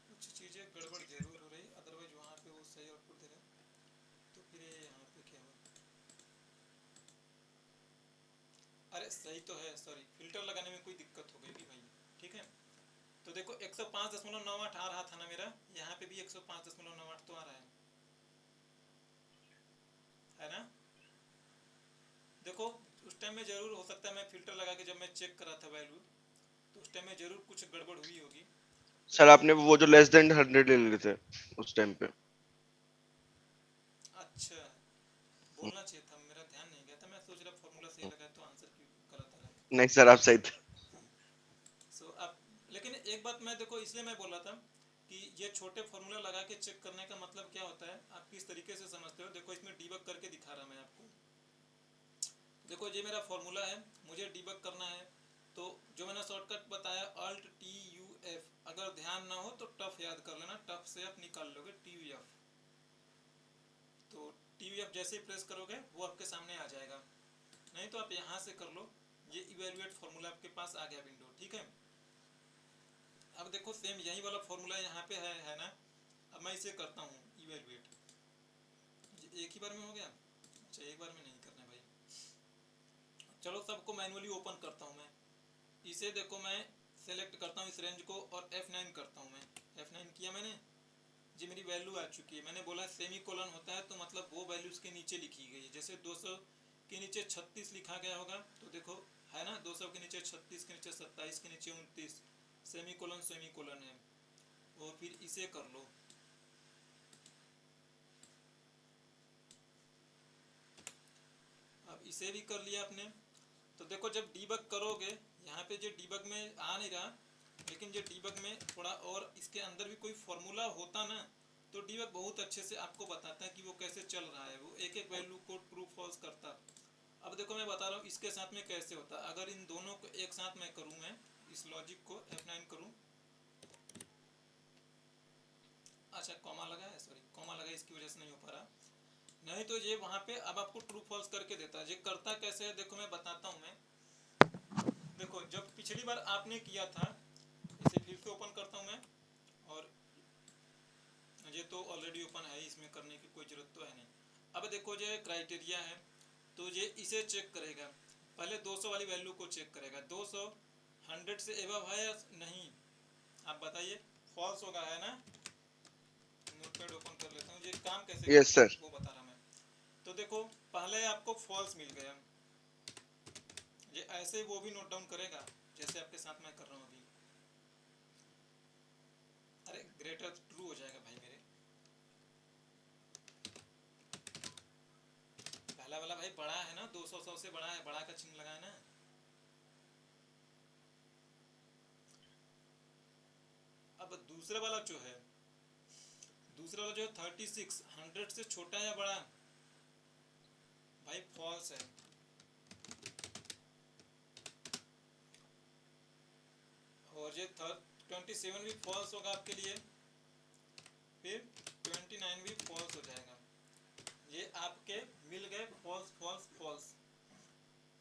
कुछ चीज़ें गड़बड़ जरूर हो रही, अदरवाइज वहाँ पे वो सही आउटपुट दे रहा है। तो फिर ये यहाँ पे क्या हुआ, सही तो है, सॉरी फिल्टर लगाने में कोई दिक्कत हो गई भाई, ठीक है। तो देखो 105.98 आ रहा था ना मेरा, यहाँ पे भी 105.98 तो आ रहा है ना। देखो उस टाइम में जरूर हो सकता है मैं फिल्टर लगा के जब मैं चेक करा था वैल्यू, तो उस टाइम में जरूर कुछ गड़बड़ हुई होगी। सर आपने वो जो लेस देन 100 ले लिए थे उस टाइम पे। अच्छा, बोलना चाहिए था, मेरा ध्यान नहीं गया था, मैं सोच रहा फॉर्मूला सही लगा तो आंसर क्यों गलत आ रहा नहीं सर आप सही थे। है। सो अब लेकिन एक बात मैं देखो इसलिए मैं बोल रहा था कि ये छोटे फॉर्मूला लगा के चेक करने का मतलब क्या होता है, आप किस तरीके से समझते हो। देखो इसमें डीबग करके दिखा रहा मैं आपको। देखो ये मेरा फॉर्मूला है, मुझे डीबग करना है, तो जो मैंने शॉर्टकट बताया अल्ट टी यू एफ, अगर ध्यान ना हो तो टफ याद कर लेना, टफ से आप निकाल लोगे टी यू एफ। तो टी यू एफ जैसे ही प्रेस करोगे वो आपके सामने आ जाएगा, नहीं तो आप यहाँ से कर लो। ये इवेल्युएट फॉर्मूला आपके पास आ गया विंडो, ठीक है। अब देखो सेम यही वाला फॉर्मूला यहाँ पे है ना। अब मैं इसे करता हूँ इवेल्युएट, एक ही बार में हो गया। अच्छा एक बार में नहीं करना भाई, चलो सबको मैनुअली ओपन करता हूँ मैं। इसे देखो मैं सेलेक्ट करता हूँ इस रेंज को और F9 करता हूँ मैं। F9 किया मैंने, जी मेरी वैल्यू आ चुकी है। मैंने बोला सेमी कोलन होता है तो मतलब वो वैल्यू उसके नीचे लिखी गई है। जैसे 200 के नीचे 36 लिखा गया होगा तो देखो है ना, 200 के नीचे 36, के नीचे 27, के नीचे 29, सेमी कोलन है। और फिर इसे कर लो, अब इसे भी कर लिया आपने। तो देखो जब डीबग करोगे, यहाँ पे जो डीबग में आ नहीं रहा, लेकिन जो डीबग में थोड़ा और इसके अंदर भी कोई फॉर्मूला होता ना, तो डीबग बहुत अच्छे से आपको बताता है कि वो कैसे चल रहा है, वो एक एक वैल्यू को ट्रू फॉल्स करता। अब देखो मैं बता रहा हूँ इसके साथ में कैसे होता। अगर इन दोनों को एक साथ मैं करूँ, मैं इस लॉजिक को F9 करूँ, अच्छा कॉमा लगा है, सॉरी कॉमा लगा इसकी वजह से नहीं हो पा रहा, नहीं तो ये वहाँ पे अब आपको ट्रू फॉल्स करके देता है। ये करता कैसे है देखो मैं बताता हूँ मैं। देखो जब पिछली बार आपने किया था, इसे फिर से ओपन करता हूँ मैं, और ये तो ऑलरेडी ओपन है, इसमें करने की कोई जरूरत तो है नहीं। अब देखो ये क्राइटेरिया है, तो ये इसे चेक करेगा, पहले 200 वाली वैल्यू को चेक करेगा। 200 100 से एबव है या नहीं, आप बताइए। फॉल्स होगा है ना। नोटपैड ओपन कर लेता हूँ, ये काम कैसे यस करता है सर। वो बता रहा मैं। तो देखो पहले आपको फॉल्स मिल गया, ये ऐसे ही वो भी नोट डाउन करेगा जैसे आपके साथ मैं कर रहा हूँ अभी। अरे ग्रेटर ट्रू हो जाएगा भाई मेरे, पहला वाला भाई बड़ा है ना, 200 100 से बड़ा है, बड़ा का चिन्ह लगा है ना। अब दूसरा वाला जो है, दूसरा वाला जो है 36 100 से छोटा है या बड़ा, भाई फॉल्स है। और ये 27 भी फॉल्स होगा आपके लिए, फिर 29 भी फॉल्स हो जाएगा। ये आपके मिल गए फॉल्स फॉल्स फॉल्स।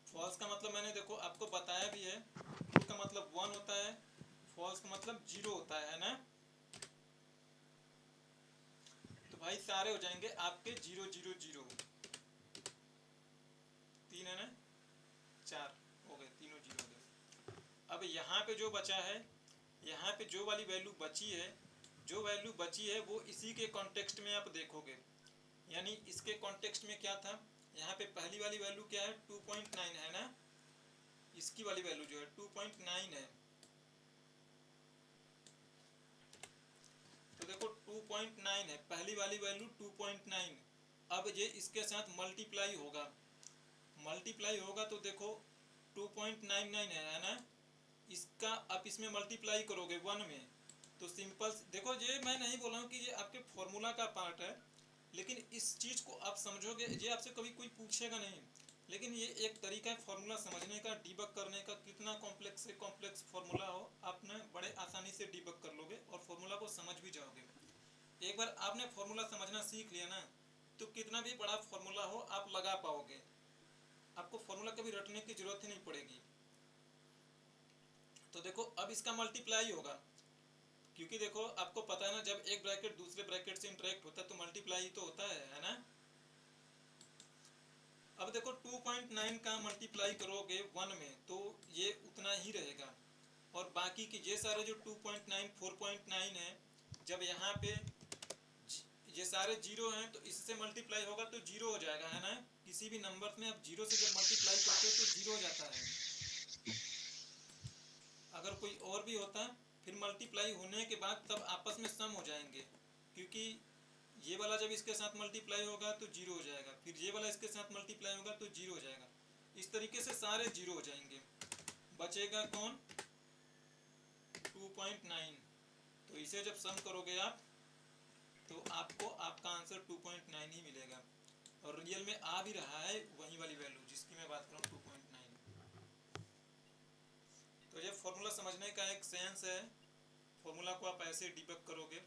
फॉल्स का मतलब मैंने देखो आपको बताया भी है, ट्रू का मतलब 1 होता है, फॉल्स का मतलब 0 होता है ना। तो भाई सारे हो जाएंगे आपके 0 0 0, 3 है ना, 4 हो गए, तीनों 0 हो गए। अब यहाँ पे जो बचा है, यहाँ पे जो वाली वैल्यू बची है, जो वैल्यू बची है वो इसी के कॉन्टेक्स्ट में आप देखोगे। यानी इसके कॉन्टेक्स्ट में क्या था, यहाँ पे पहली वाली वैल्यू क्या है 2.9 है ना, इसकी वाली वैल्यू जो है 2.9 है। तो देखो 2.9 है पहली वाली वैल्यू 2.9। अब ये इसके साथ मल्टीप्लाई होगा, मल्टीप्लाई होगा तो देखो 2.99 है ना, इसका आप इसमें मल्टीप्लाई करोगे 1 में, तो सिंपल देखो ये मैं नहीं बोल रहा हूँ कि ये आपके फॉर्मूला का पार्ट है, लेकिन इस चीज़ को आप समझोगे, ये आपसे कभी कोई पूछेगा नहीं, लेकिन ये एक तरीका है फार्मूला समझने का, डीबग करने का। कितना कॉम्प्लेक्स से कॉम्प्लेक्स फार्मूला हो आप ना बड़े आसानी से डीबग कर लोगे और फार्मूला को समझ भी जाओगे। एक बार आपने फार्मूला समझना सीख लिया ना, तो कितना भी बड़ा फार्मूला हो आप लगा पाओगे, आपको फार्मूला कभी रटने की जरूरत ही नहीं पड़ेगी। तो देखो अब इसका मल्टीप्लाई होगा, क्योंकि देखो आपको पता है ना जब एक ब्रैकेट दूसरे ब्रैकेट से इंटरेक्ट होता है तो मल्टीप्लाई तो होता है ना। अब अब देखो 2.9 का मल्टीप्लाई करोगे 1 में तो ये उतना ही रहेगा, और बाकी के ये सारे जो 2.9 4.9 है, जब यहाँ पे ये सारे जीरो हैं तो इससे मल्टीप्लाई होगा तो जीरो हो जाएगा, है ना। किसी भी नंबर में आप जीरो से जब मल्टीप्लाई करते हो तो जीरो हो जाता है। अगर कोई और भी होता फिर मल्टीप्लाई होने के बाद तब आपस में सम हो जाएंगे, क्योंकि ये वाला जब इसके साथ मल्टीप्लाई होगा तो जीरो हो जाएगा, फिर ये वाला इसके साथ मल्टीप्लाई होगा तो जीरो हो जाएगा। इस तरीके से सारे जीरो हो जाएंगे। बचेगा कौन? 2.9। तो इसे जब सम करोगे आप तो आपको आपका आंसर 2.9 ही मिलेगा, और रियल में आ भी रहा है वही वाली वैल्यू जिसकी मैं बात कर रहा हूँ 2.9। तो ये फॉर्मूला समझने का एक सेंस है। फॉर्मूला को आप ऐसे डिबग करोगे।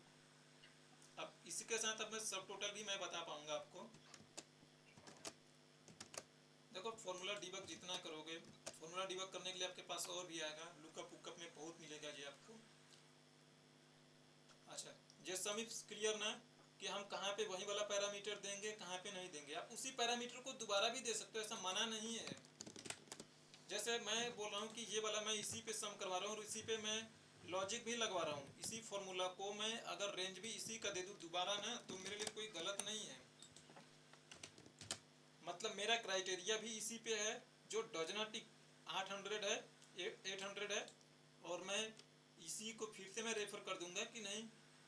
अब इसी के साथ अब मैं सब टोटल भी मैं बता पाऊंगा आपको। देखो फॉर्मूला डिबग जितना करोगे, फॉर्मूला डिबग करने के लिए आपके पास और भी आएगा, लुकअप वुकअप में बहुत मिलेगा ये आपको। अच्छा, ये सम इफ क्लियर ना कि हम कहाँ पे वही वाला पैरामीटर देंगे, कहाँ पे नहीं देंगे। आप उसी पैरामीटर को दोबारा भी दे सकते हो, ऐसा मना नहीं है। जैसे मैं बोल रहा हूँ कि ये वाला मैं इसी पे सम करवा रहा हूँ और इसी पे मैं लॉजिक भी लगवा रहा हूँ। इसी फॉर्मूला को मैं अगर रेंज भी इसी का दे दूँ दोबारा ना, तो मेरे लिए कोई गलत नहीं है। मतलब मेरा क्राइटेरिया भी इसी पे है जो डज नॉट 800 है 800 है, और मैं इसी को फिर से मैं रेफर कर दूंगा कि नहीं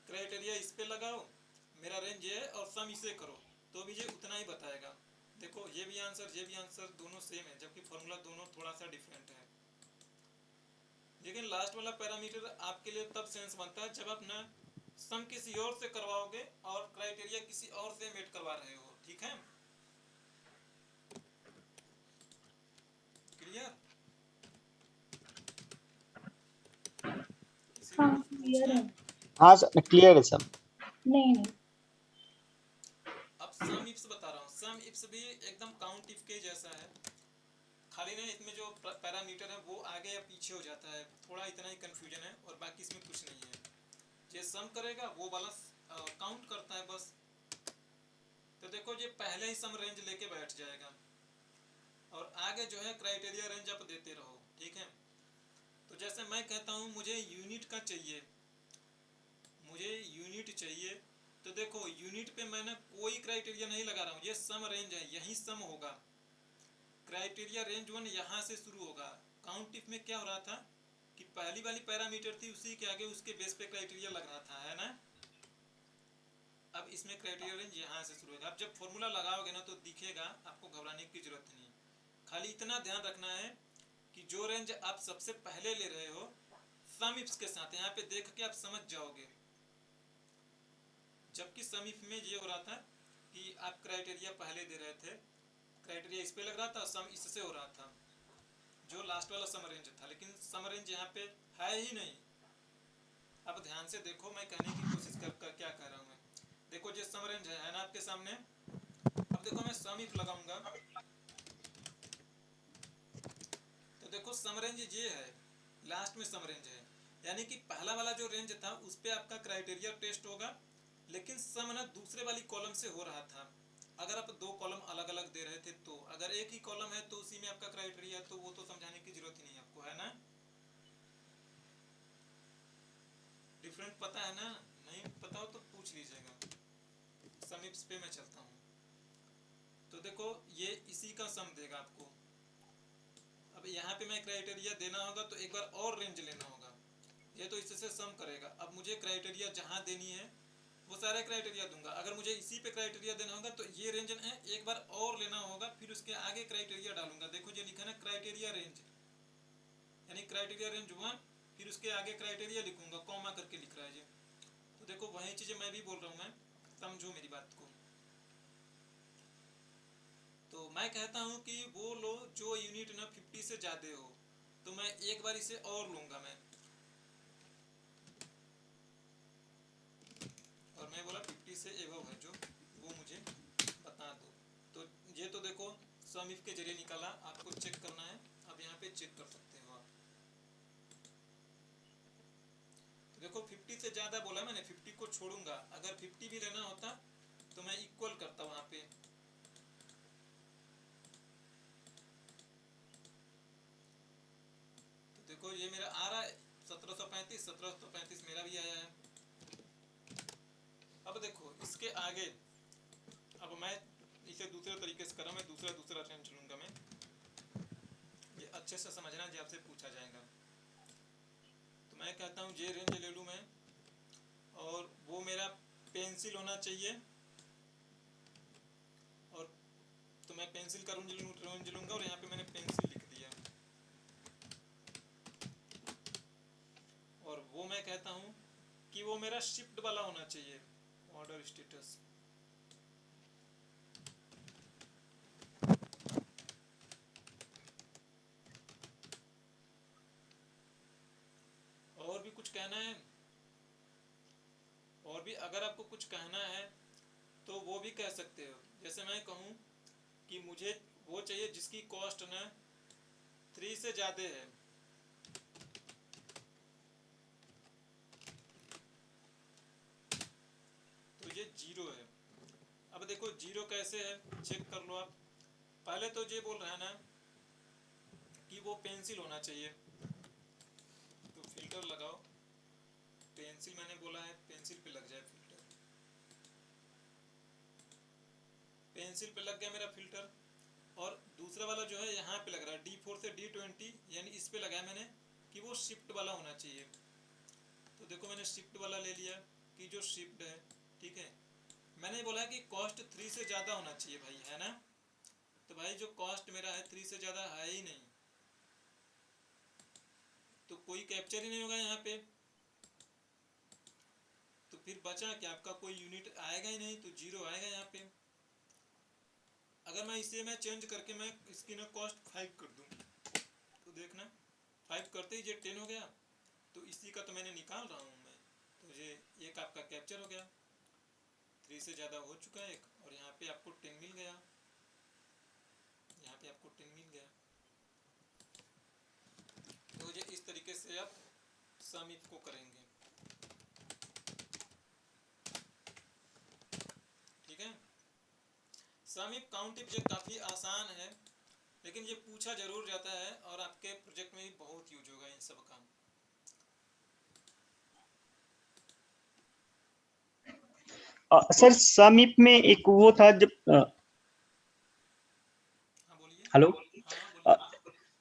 क्राइटेरिया इस पे लगाओ, मेरा रेंज ये है और सम इसे करो, तो भी ये उतना ही बताएगा। देखो ये भी आंसर दोनों सेम है, जबकि फॉर्मूला दोनों थोड़ा सा डिफरेंट है। लेकिन लास्ट वाला पैरामीटर आपके लिए तब सेंस बनता है जब आप ना सम किसी और से करवाओगे और क्राइटेरिया किसी और से मेट करवा रहे हो। ठीक है, क्लियर? किसी को हाँ कुछ क्लियर पूछना है। है? हाँ सर क्लियर है सब। नहीं अब सम इफ्स बता रहा हूँ। सम इफ्स भी एकदम काउंट इफ के जैसा है, खाली नहीं इसमें जो पैरामीटर है वो आगे या पीछे हो जाता है, थोड़ा इतना ही कंफ्यूजन है, और बाकी इसमें कुछ नहीं है। ये सम करेगा वो वाला काउंट करता है बस। तो देखो ये पहले ही सम रेंज लेके बैठ जाएगा, और आगे जो है क्राइटेरिया रेंज आप देते रहो। ठीक है, तो जैसे मैं कहता हूँ मुझे यूनिट का चाहिए, मुझे यूनिट चाहिए, तो देखो यूनिट पे मैंने कोई क्राइटेरिया नहीं लगा रहा हूँ, ये सम रेंज है, यही सम होगा। क्राइटेरिया रेंज 1 यहाँ से शुरू होगा। काउंट इफ में क्या हो रहा था कि पहली वाली पैरामीटर थी, उसी के आगे उसके बेस पे क्राइटेरिया लग रहा था, है ना। अब इसमें क्राइटेरिया रेंज यहाँ से शुरू होगा। अब जब फॉर्मूला लगाओगे ना तो दिखेगा, आपको घबराने की जरूरत नहीं। खाली इतना ध्यान रखना है कि जो रेंज आप सबसे पहले ले रहे हो सम इफ्स के साथ, यहाँ पे देख के आप समझ जाओगे। जबकि सम इफ में ये हो रहा था कि आप क्राइटेरिया पहले दे रहे थे, क्राइटेरिया इस पे लग रहा था, सम इससे हो रहा था, जो लास्ट वाला सम रेंज था। लेकिन सम रेंज यहाँ पे है ही नहीं। अब ध्यान से देखो, मैं कहने की कोशिश कर क्या कह रहा हूँ मैं। देखो ये सम रेंज है ना आपके सामने। अब देखो मैं सम इफ लगाऊंगा तो देखो सम रेंज ये है, लास्ट में सम रेंज है, यानी कि पहला वाला जो रेंज था उस पे आपका क्राइटेरिया टेस्ट होगा, लेकिन सम ना दूसरे वाली कॉलम से हो रहा था। अगर आप दो कॉलम अलग अलग दे रहे थे तो, अगर एक ही कॉलम है तो उसी में आपका क्राइटेरिया, तो वो तो समझाने की जरूरत ही नहीं आपको, है ना। डिफरेंट पता है ना? नहीं पता हो तो पूछ लीजिएगा। सम इफ्स पे मैं चलता हूँ। तो देखो ये इसी का सम देगा आपको। अब यहाँ पे मैं क्राइटेरिया देना होगा तो एक बार और रेंज लेना होगा, ये तो इससे सम करेगा। अब मुझे क्राइटेरिया जहाँ देनी है वो सारे क्राइटेरिया दूंगा। अगर मुझे इसी पे क्राइटेरिया देना होगा तो ये रेंज है एक बार और लेना होगा, फिर उसके आगे क्राइटेरिया डालूंगा। देखो ये लिखा है ना क्राइटेरिया रेंज, यानी क्राइटेरिया रेंज 1, फिर उसके आगे क्राइटेरिया लिखूंगा, कॉमा करके लिख रहा है ये। तो देखो वही चीजें मैं भी बोल रहा हूँ, मैं समझो मेरी बात को। तो मैं कहता हूँ कि वो लो जो यूनिट ना 50 से ज्यादा हो, तो मैं एक बार इसे और लूंगा मैं, और मैं बोला 50 से एबव है जो, वो मुझे बता दो। तो ये तो देखो सम इफ के जरिए निकाला, आपको चेक करना है। अब यहाँ पे चेक कर सकते हो आप। तो देखो 50 से ज्यादा बोला मैंने, 50 को छोड़ूंगा। अगर 50 भी लेना होता तो मैं इक्वल करता वहां पे, देखो ये मेरा आ रहा है 1735 मेरा भी आया है। अब देखो इसके आगे, अब मैं इसे दूसरे तरीके से कर रहा हूँ, मैं दूसरा रेंज लूंगा। मैं ये अच्छे से समझना जी, आपसे पूछा जाएगा। तो मैं कहता हूँ ये रेंज ले लूँ मैं, और वो मेरा पेंसिल होना चाहिए, और तो मैं पेंसिल का रेंज लूंगा, और यहाँ पे मैंने पेंसिल लिख दिया। और वो मैं कहता हूँ कि वो मेरा शिफ्ट वाला होना चाहिए, ऑर्डर स्टेटस। और भी कुछ कहना है? और भी अगर आपको कुछ कहना है तो वो भी कह सकते हो। जैसे मैं कहूँ कि मुझे वो चाहिए जिसकी कॉस्ट ना 3 से ज़्यादा है, तो ये 0 है। अब देखो 0 कैसे है, चेक कर लो आप। पहले तो ये बोल रहा है ना कि वो पेंसिल होना चाहिए, तो फिल्टर लगाओ। पेंसिल मैंने बोला है, पेंसिल पे लग जाए फिल्टर। पेंसिल पे लग गया मेरा फिल्टर। और दूसरा वाला जो है यहाँ पे लग रहा है, D4 से D20, यानी इस पे लगाया मैंने कि वो शिफ्ट वाला होना चाहिए। तो देखो मैंने शिफ्ट वाला ले लिया कि जो शिफ्ट है, ठीक है। मैंने बोला है कि कॉस्ट 3 से ज़्यादा होना चाहिए भाई, है ना। तो भाई जो कॉस्ट मेरा है 3 से ज़्यादा है ही नहीं, तो कोई कैप्चर ही नहीं होगा यहाँ पे। तो फिर बचा क्या, आपका कोई यूनिट आएगा ही नहीं, तो 0 आएगा यहाँ पे। अगर मैं इसे मैं चेंज करके मैं इसकी ना कॉस्ट 5 कर दूँ, तो देखना 5 करते ही ये 10 हो गया। तो इसी का तो मैंने निकाल रहा हूँ मैं, तो ये एक आपका कैप्चर हो गया, 3 से ज़्यादा हो चुका है एक, और यहाँ पे आपको 10 मिल गया, यहाँ पे आपको 10 मिल गया। तो ये इस तरीके से आप सम इफ को करेंगे, ठीक है। सम इफ काउंट इफ ये काफ़ी आसान है, लेकिन ये पूछा जरूर जाता है, और आपके प्रोजेक्ट में भी बहुत यूज होगा इन सब का। सर समीप में एक वो था जब हाँ बोलिए। हेलो। हाँ बोलिए।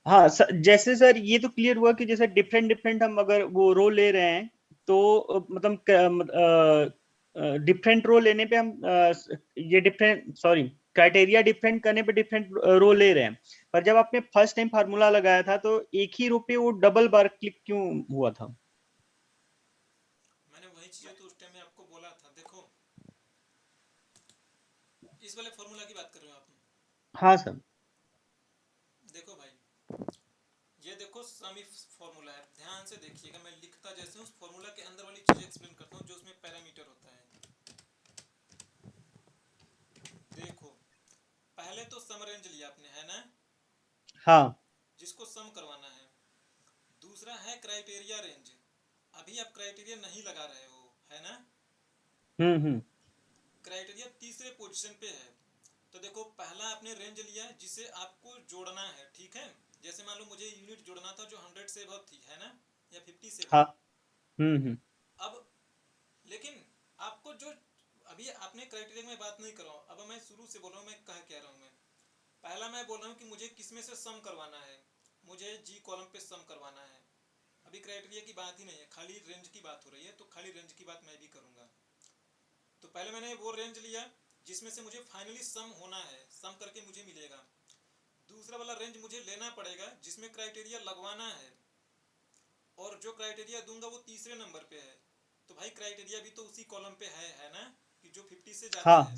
हाँ सर, जैसे सर ये तो क्लियर हुआ कि जैसे डिफरेंट हम अगर वो रो ले रहे हैं तो मतलब डिफरेंट रो लेने पे हम ये डिफरेंट क्राइटेरिया डिफरेंट करने पे डिफरेंट रो ले रहे हैं। पर जब आपने फर्स्ट टाइम फार्मूला लगाया था तो एक ही रो पे वो डबल बार क्लिक क्यों हुआ था? मैंने वही चीज़ें तो उस टाइम में आपको बोला था। देखो इस वाले फॉर्मूला की बात कर रहे हो आप? हाँ सर। देखो भाई, ये देखो सम इफ फॉर्मूला है, ध्यान से देखिएगा। मैं लिखता जैसे उस फॉर्मूला के अंदर वाली चीज़ एक्सप्लेन करता हूँ, जो उसमें पैरामीटर होता है। देखो पहले तो सम रेंज लिया आपने, है ना, हाँ। जिसको सम करवाना है। दूसरा है क्राइटेरिया रेंज, अभी आप क्राइटेरिया नहीं लगा रहे हो, है ना। क्राइटेरिया तीसरे पोजीशन पे है। तो देखो पहला आपने रेंज लिया जिसे आपको जोड़ना है, ठीक है। जैसे मान लो मुझे यूनिट जोड़ना था जो 100 से अब थी, है ना, या 50 से। हाँ। अब लेकिन आपको जो अभी आपने क्राइटेरिया में बात नहीं कर रहा हूँ, अब मैं शुरू से बोल रहा हूँ, मैं कह क्या रहा हूँ। मैं पहला मैं बोल रहा हूँ कि मुझे किसमें से सम करवाना है, मुझे जी कॉलम पे सम करवाना है। अभी क्राइटेरिया की बात ही नहीं है, खाली रेंज की बात हो रही है, तो खाली रेंज की बात मैं भी करूँगा। तो पहले मैंने वो रेंज लिया जिसमें से मुझे फाइनली सम होना है, सम करके मुझे मिलेगा। दूसरा वाला रेंज मुझे लेना पड़ेगा जिसमें क्राइटेरिया लगवाना है, और जो क्राइटेरिया दूंगा वो तीसरे नंबर पे है। तो भाई क्राइटेरिया भी तो उसी कॉलम पे है ना, कि जो 50 से ज़्यादा हाँ। है,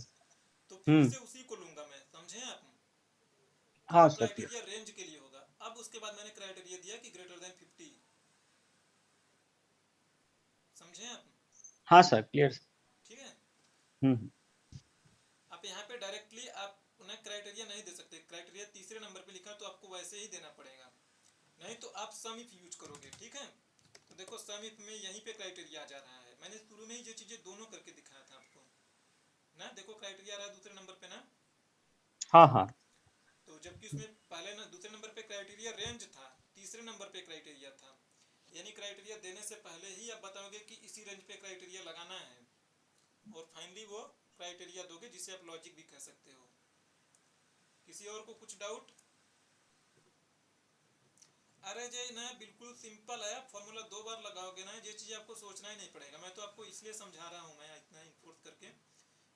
तो फिर से उसी को लूंगा मैं, समझे आप। तो हाँ वो सर। क्राइटेरिया रेंज के लिए होगा। अब उसके बाद मैंने क्राइटेरिया दिया कि ग्रेटर देन 50, समझे आप। हाँ सर, क्लियर। ठीक है। हम्म। आप यहाँ पे डायरेक्टली आप उन्हें क्राइटेरिया नहीं दे सकते, क्राइटेरिया तीसरे नंबर पे लिखा तो आपको वैसे ही देना पड़ेगा, नहीं तो आप सम इफ यूज करोगे, ठीक है। तो देखो सम इफ में यहीं पे क्राइटेरिया आ जा रहा है, मैंने शुरू में ही ये चीजें दोनों करके दिखाया था आपको ना। देखो क्राइटेरिया आ रहा है दूसरे नंबर पे ना। हाँ हाँ। तो जबकि उसमें पहले ना दूसरे नंबर पे क्राइटेरिया रेंज था, तीसरे तीसरे नंबर पे क्राइटेरिया था, यानी क्राइटेरिया देने से पहले ही आप बताओगे कि इसी रेंज पे क्राइटेरिया लगाना है, और फाइनली वो क्राइटेरिया दोगे, जिसे आप लॉजिक भी कह सकते हो। किसी और को कुछ डाउट? अरे जी ना, बिल्कुल सिंपल है, फॉर्मूला 2 बार लगाओगे ना, ये चीज़ आपको सोचना ही नहीं पड़ेगा। मैं तो आपको इसलिए समझा रहा हूँ, मैं इतना इन्फोर्स करके,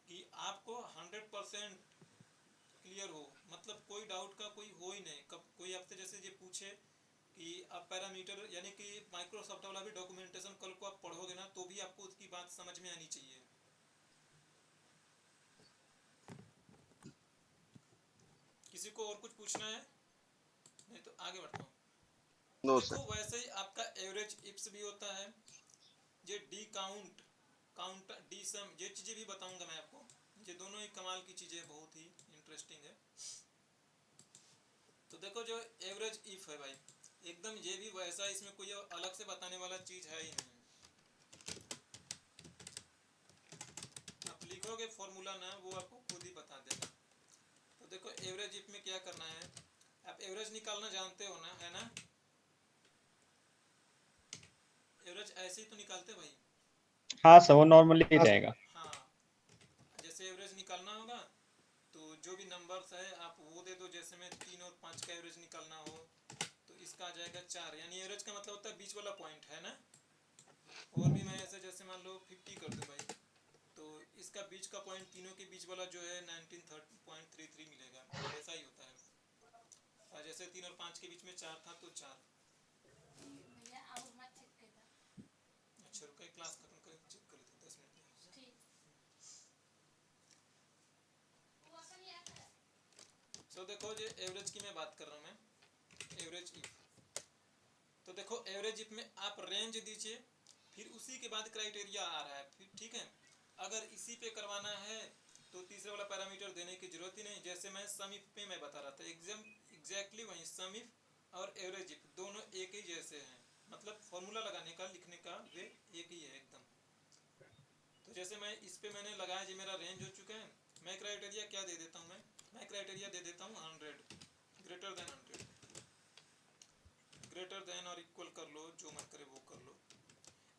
कि आपको 100% क्लियर हो, मतलब कोई डाउट का कोई हो ही नहीं। कब कोई आपसे जैसे ये पूछे कि आप पैरामीटर यानी कि माइक्रोसॉफ्ट वाला भी डॉक्यूमेंटेशन कल को आप पढ़ोगे ना, तो भी आपको उसकी बात समझ में आनी चाहिए। किसी को और कुछ पूछना है? नहीं तो आगे बढ़ता हूँ। नो देखो सर। वैसे ही आपका एवरेज इप्स भी होता है, ये डी काउंट, काउंट डी सम, ये चीज़ें भी बताऊंगा मैं आपको। ये दोनों ही कमाल की चीज़ें, बहुत ही इंटरेस्टिंग है। तो देखो जो एवरेज इफ है भाई, एकदम ये भी वैसा, इसमें कोई अलग से बताने वाला चीज़ है ही नहीं। आप लिखोगे फॉर्मूला ना, वो आपको खुद ही बता देगा। तो देखो एवरेज इफ में क्या करना है, आप एवरेज निकालना जानते हो ना, है ना? एवरेज ऐसे ही तो निकालते भाई। हाँ सर, वो नॉर्मली रहेगा। हाँ, जैसे एवरेज निकालना होगा तो जो भी नंबर्स है आप वो दे दो। जैसे मैं 3 और 5 का एवरेज निकालना हो तो इसका आ जाएगा 4, यानी एवरेज का मतलब होता है बीच वाला पॉइंट, है ना? और भी मैं ऐसे जैसे मान लो 50 कर दूं भाई, तो इसका बीच का पॉइंट, तीनों के बीच वाला जो है 19.33 मिलेगा, ऐसा ही होता है। और जैसे 3 और 5 के बीच में 4 था तो 4। अच्छा रुका, क्लास खत्म कर चेक कर लेते 10 मिनट में। तो देखो ये एवरेज की मैं बात कर रहा हूँ, मैं एवरेज इफ। तो देखो एवरेज इफ में आप रेंज दीजिए, फिर उसी के बाद क्राइटेरिया आ रहा है, फिर ठीक है। अगर इसी पे करवाना है तो तीसरे वाला पैरामीटर देने की जरूरत ही नहीं। जैसे मैं सम इफ पे मैं बता रहा था, एग्जैक्टली वही सम इफ और एवरेज इफ दोनों एक ही जैसे हैं, मतलब फॉर्मूला लगाने का, लिखने का वे एक ही है एकदम। तो जैसे मैं इस पे मैंने लगाया, जी मेरा रेंज हो चुका है, मैं क्राइटेरिया क्या दे देता हूँ, मैं क्राइटेरिया दे देता हूँ 100, ग्रेटर देन 100, ग्रेटर देन और इक्वल कर लो, जो मन करे वो कर लो।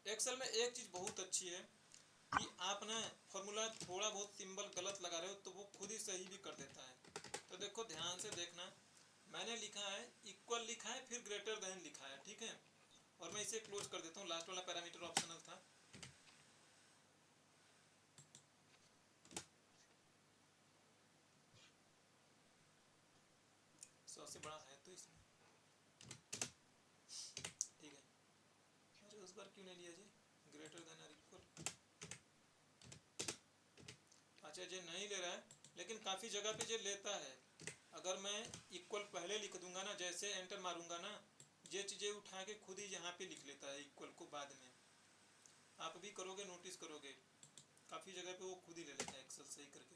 एक्सेल में एक चीज़ बहुत अच्छी है कि आप ना फॉर्मूला थोड़ा बहुत सिंबल गलत लगा रहे हो तो वो खुद ही सही भी कर देता है। तो देखो ध्यान से देखना, मैंने लिखा है इक्वल लिखा है, फिर ग्रेटर देन लिखा है, ठीक है। और मैं इसे क्लोज कर देता हूँ, लास्ट वाला पैरामीटर ऑप्शनल था। 100 से बड़ा है तो इसमें ठीक है। अरे उस बार क्यों नहीं लिया जी, ग्रेटर देन और इक्वल। अच्छा ये नहीं ले रहा है, लेकिन काफ़ी जगह पे ये लेता है। अगर मैं इक्वल पहले लिख दूंगा ना, जैसे एंटर मारूंगा ना, ये चीज़ें उठा के खुद ही यहाँ पे लिख लेता है इक्वल को बाद में। आप भी करोगे, नोटिस करोगे, काफ़ी जगह पे वो खुद ही ले लेता है एक्सेल सही करके।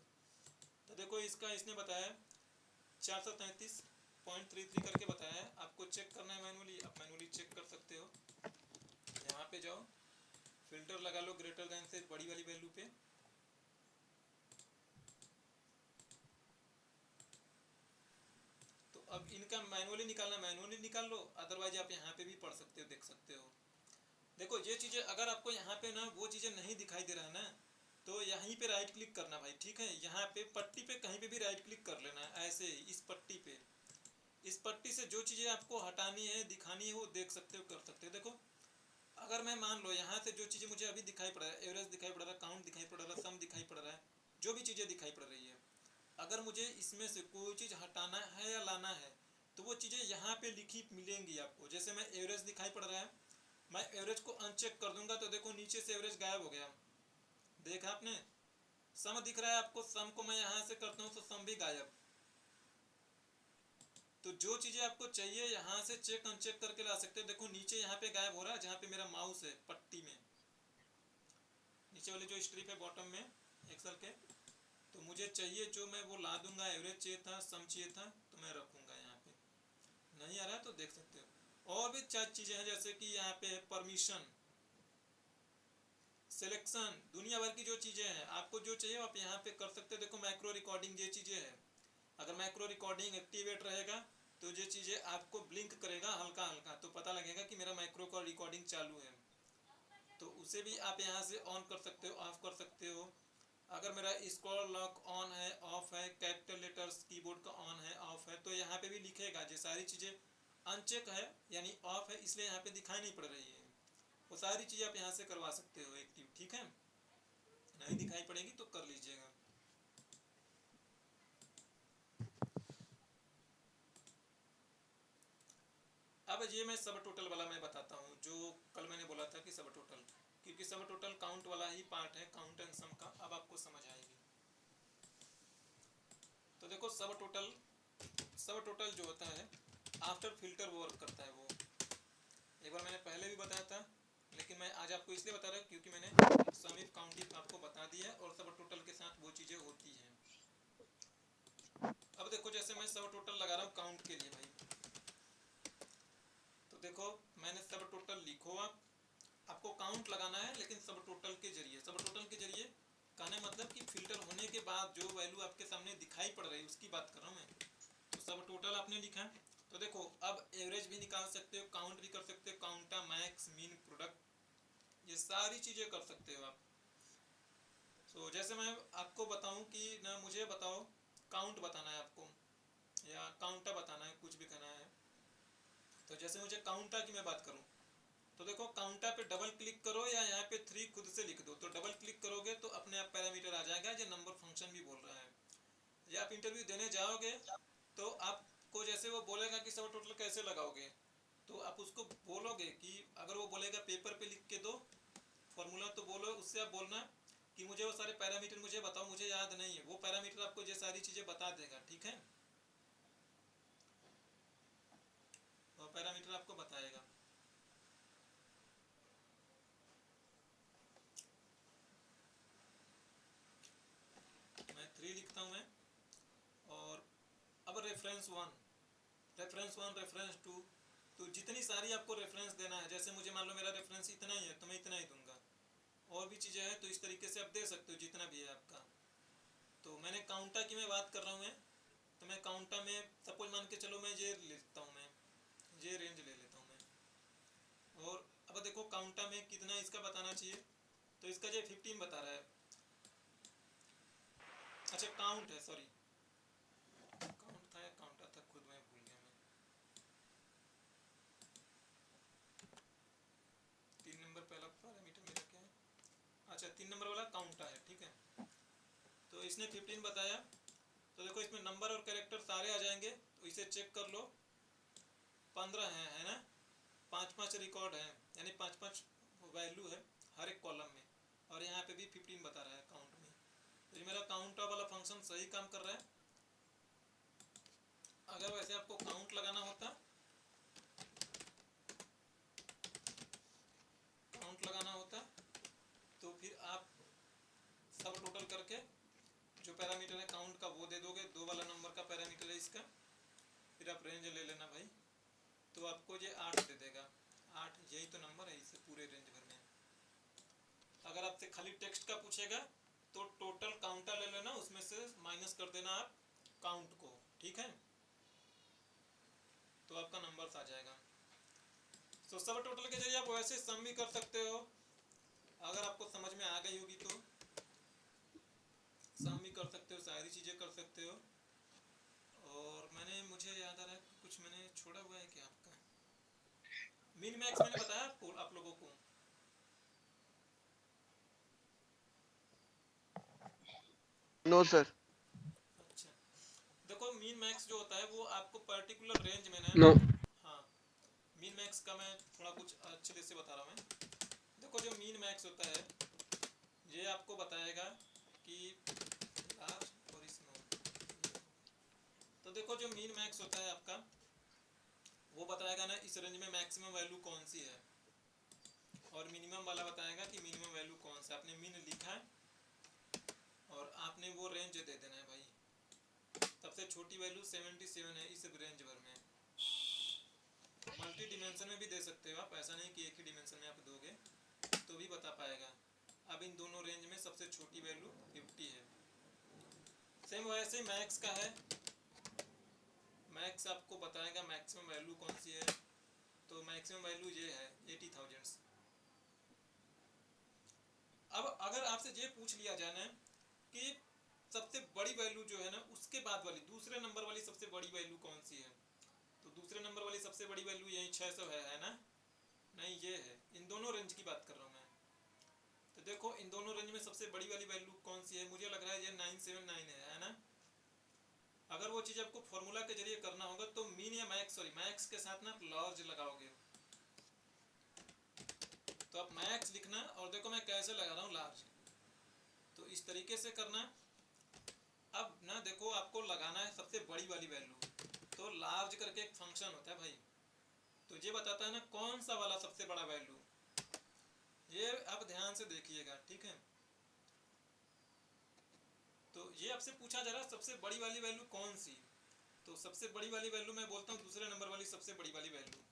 तो देखो इसका इसने बताया 433.33 करके बताया है, आपको चेक करना है मैनुअली, आप मैनुअली चेक कर सकते हो। यहाँ पे जाओ, फिल्टर लगा लो ग्रेटर देन से बड़ी वाली वैल्यू पे, तो अब इनका मैनुअली निकालना, मैनुअली निकाल लो, अदरवाइज आप यहाँ पे भी पढ़ सकते हो, देख सकते हो। देखो ये चीज़ें अगर आपको यहाँ पे ना वो चीज़ें नहीं दिखाई दे रहा है ना, तो यहीं पे राइट क्लिक करना भाई, ठीक है। यहाँ पे पट्टी पे कहीं पे भी राइट क्लिक कर लेना है, ऐसे ही इस पट्टी पे, इस पट्टी से जो चीज़ें आपको हटानी है, दिखानी है, वो देख सकते हो, कर सकते हो। देखो अगर मैं मान लो यहाँ से जो चीज़ें मुझे अभी दिखाई पड़ रहा है, एवरेज दिखाई पड़ रहा है, काउंट दिखाई पड़ रहा है, सम दिखाई पड़ रहा है, जो भी चीज़ें दिखाई पड़ रही है, अगर मुझे इसमें से कोई चीज़ हटाना है या लाना है तो वो चीज़ें यहाँ पे लिखी मिलेंगी आपको। जैसे मैं एवरेज दिखाई पड़ रहा है, मैं एवरेज को अनचेक कर दूंगा तो देखो नीचे से एवरेज गायब हो गया, देखा आपने। सम दिख रहा है आपको, सम को मैं यहाँ से करता हूँ तो सम भी गायब। तो जो चीज़ें आपको चाहिए यहाँ से चेक अनचेक करके ला सकते हो। देखो नीचे यहाँ पे गायब हो रहा है, जहाँ पे मेरा माउस है पट्टी में, नीचे वाली जो स्ट्रिप है बॉटम में एक्सेल के, तो मुझे चाहिए जो मैं वो ला दूंगा। एवरेज चाहिए था, सम चाहिए था, तो मैं रखूंगा यहाँ पे। नहीं आ रहा है तो देख सकते हो। और भी 4 चीज़ें हैं, जैसे कि यहाँ पे परमिशन, सिलेक्शन, दुनिया भर की जो चीज़ें हैं, आपको जो चाहिए आप यहाँ पे कर सकते हो। देखो माइक्रो रिकॉर्डिंग ये चीज़ें हैं, अगर माइक्रो रिकॉर्डिंग एक्टिवेट रहेगा तो ये चीज़ें आपको ब्लिंक करेगा हल्का हल्का, तो पता लगेगा कि मेरा माइक्रो कॉल रिकॉर्डिंग चालू है। तो उसे भी आप यहाँ से ऑन कर सकते हो, ऑफ कर सकते हो। अगर मेरा स्क्रॉल लॉक ऑन है, ऑफ है, कैपिटल लेटर्स कीबोर्ड का ऑन है, ऑफ है, तो यहाँ पे भी लिखेगा। ये सारी चीज़ें अनचेक है यानी ऑफ है, इसलिए यहाँ पे दिखाई नहीं पड़ रही है। वो सारी चीज़ें आप यहाँ से करवा सकते हो एक्टिव, ठीक है। नहीं दिखाई पड़ेगी तो कर लीजिएगा। अब ये मैं सब टोटल वाला मैं बताता हूँ, जो कल मैंने बोला था कि सब टोटल, क्योंकि सब टोटल काउंट वाला ही पार्ट है, काउंट एंड सम का। अब आपको समझ आएगी। तो देखो सब टोटल जो होता है आफ्टर फिल्टर वो वर्क करता है। वो एक बार मैंने पहले भी बताया था, लेकिन मैं आज आपको इसलिए बता रहा हूँ क्योंकि मैंने सम इफ काउंट इफ आपको बता दिया है, और सब टोटल के साथ वो चीज़ें होती हैं। अब देखो जैसे मैं सब टोटल लगा रहा हूँ काउंट के लिए भाई, तो देखो मैंने सब टोटल लिखो। आपको काउंट लगाना है लेकिन सब टोटल के जरिए। सब टोटल के जरिए कहने मतलब कि फिल्टर होने के बाद जो वैल्यू आपके सामने दिखाई पड़ रही है उसकी बात कर रहा हूँ मैं। तो सब टोटल आपने लिखा। तो देखो अब एवरेज भी निकाल सकते हो, काउंट भी कर सकते हो, काउंटा, मैक्स, मीन, प्रोडक्ट, ये सारी चीज़ें कर सकते हो आप। तो जैसे मैं आपको बताऊं कि ना, मुझे बताओ काउंट बताना है आपको या काउंटा बताना है, कुछ भी कहना है। तो जैसे मुझे काउंटा की मैं बात करूं, तो देखो काउंटा पे डबल क्लिक करो या यहाँ पे 3 खुद से लिख दो। तो डबल क्लिक करोगे तो अपने आप पैरामीटर आ जाएगा, जो नंबर फंक्शन भी बोल रहा है। या आप इंटरव्यू देने जाओगे तो आपको जैसे वो बोलेगा कि सब टोटल कैसे लगाओगे, तो आप उसको बोलोगे कि अगर वो बोलेगा पेपर पे लिख के दो फॉर्मूला, तो बोलो उससे आप बोलना कि मुझे वो सारे पैरामीटर मुझे बताओ, मुझे याद नहीं है। वो पैरामीटर आपको ये सारी चीज़ें बता देगा, ठीक है। वो पैरामीटर आपको बताएगा। मैं 3 लिखता हूँ मैं, और अब रेफरेंस 1, रेफरेंस 1, रेफरेंस 2, तो जितनी सारी आपको रेफरेंस देना है, जैसे मुझे मान लो मेरा रेफरेंस इतना ही है तो मैं इतना ही दूंगा। और भी चीज़ें हैं तो इस तरीके से आप दे सकते हो जितना भी है आपका। तो मैंने काउंटा की मैं बात कर रहा हूँ मैं, तो मैं काउंटा में सपोज मान के चलो मैं ये लेता हूँ, मैं ये रेंज ले लेता हूँ मैं। और अब देखो काउंटा में कितना इसका बताना चाहिए, तो इसका जो 15 बता रहा है। अच्छा काउंट है, सॉरी काउंट था या काउंटा था, खुद मैं भूल गया। मैं 3 नंबर पहला पैरामीटर मेरा क्या है, अच्छा 3 नंबर वाला काउंटा है, ठीक है। तो इसने 15 बताया। तो देखो इसमें नंबर और कैरेक्टर सारे आ जाएंगे, तो इसे चेक कर लो। 15 है ना, 5-5 रिकॉर्ड है, यानी 5-5 वैल्यू है हर एक कॉलम में, और यहाँ पे भी 15 बता रहा है काउंट में। तो ये मेरा काउंट वाला फंक्शन सही काम कर रहा है। अगर वैसे आपको काउंट लगाना होता, तो फिर आप सब टोटल करके जो पैरामीटर है काउंट का वो दे दोगे, 2 वाला नंबर का पैरामीटर है इसका, फिर आप रेंज ले लेना भाई, तो आपको ये 8 दे देगा। 8 यही तो नंबर है इसे पूरे रेंज भर में। अगर आपसे खाली टेक्स्ट का पूछेगा तो टोटल काउंटा ले लेना, उसमें से माइनस कर देना आप काउंट को, ठीक है, तो आपका नंबर आ जाएगा। तो सब टोटल के जरिए आप वैसे सम भी कर सकते हो, अगर आपको समझ में आ गई होगी तो सम भी कर सकते हो, सारी चीज़ें कर सकते हो। और मुझे याद आ रहा है कुछ मैंने छोड़ा हुआ है क्या आपका, मिन मैक्स मैंने बताया आपको, आप लोगों को। No sir. अच्छा देखो मीन मैक्स जो होता है वो आपको पर्टिकुलर रेंज में ना, नो। हाँ मीन मैक्स का मैं थोड़ा कुछ अच्छे से बता रहा हूँ मैं। देखो जो मीन मैक्स होता है ये आपको बताएगा कि लार्ज और स्मॉल। तो देखो जो मीन मैक्स होता है आपका वो बताएगा ना इस रेंज में मैक्सिमम वैल्यू कौन सी है, और मिनिमम वाला बताएगा कि मिनिमम वैल्यू कौन सा। आपने मीन लिखा है और आपने वो रेंज दे देना है भाई। सबसे छोटी वैल्यू 77 है इस रेंज भर में। मल्टी डिमेंशन में भी दे सकते हो आप, ऐसा नहीं कि एक ही डिमेंशन में आप दोगे तो भी बता पाएगा। अब इन दोनों रेंज में सबसे छोटी वैल्यू 50 है। सेम वैसे मैक्स का है, मैक्स आपको बताएगा मैक्सिमम वैल्यू कौन सी है, तो मैक्सिमम वैल्यू ये है 80,000। अब अगर आपसे ये पूछ लिया जाए ना कि सबसे बड़ी वैल्यू जो है ना उसके बाद वाली दूसरे नंबर वाली सबसे बड़ी वैल्यू कौन सी है, तो दूसरे नंबर वाली सबसे बड़ी वैल्यू यही 600 है ना? नहीं, ये है। इन दोनों रेंज की बात कर रहा हूँ मैं। तो देखो इन दोनों रेंज में सबसे बड़ी वाली वैल्यू कौन सी है, मुझे लग रहा है ये 979 है ना? अगर वो चीज़ आपको फॉर्मूला के जरिए करना होगा तो मीन या मैक्स, सॉरी मैक्स के साथ ना लार्ज लगाओगे, तो आप मैक्स लिखना और देखो मैं कैसे लगा रहा हूँ लार्ज, तो इस तरीके से करना। अब ना देखो आपको लगाना है सबसे बड़ी वाली वैल्यू, तो लार्ज करके एक फंक्शन होता है भाई, तो ये बताता है ना कौन सा वाला सबसे बड़ा वैल्यू। ये आप ध्यान से देखिएगा, ठीक है? तो ये आपसे पूछा जा रहा है सबसे बड़ी वाली वैल्यू कौन सी, तो सबसे बड़ी वाली वैल्यू मैं बोलता हूँ दूसरे नंबर वाली सबसे बड़ी वाली वैल्यू।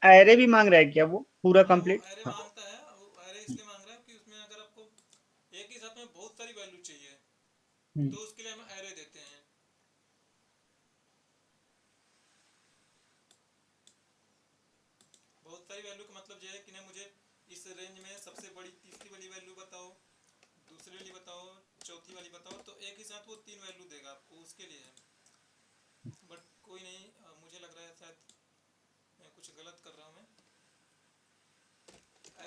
एरे भी मांग रहा है क्या वो पूरा कंप्लीट? एरे मांगता है, वो एरे इसलिए मांग रहा है कि उसमें अगर आपको एक ही साथ में बहुत सारी वैल्यू चाहिए तो उसके लिए हम एरे देते हैं। बहुत सारी वैल्यू का मतलब ये है कि ना मुझे इस रेंज में सबसे बड़ी तीसरी वाली वैल्यू बताओ, दूसरी वाली बताओ, चौथी वाली बताओ, तो एक ही साथ वो 3 वैल्यू देगा आपको, उसके लिए है। बट कोई नहीं, मुझे लग रहा है शायद मैं कुछ गलत कर रहा हूँ। मैं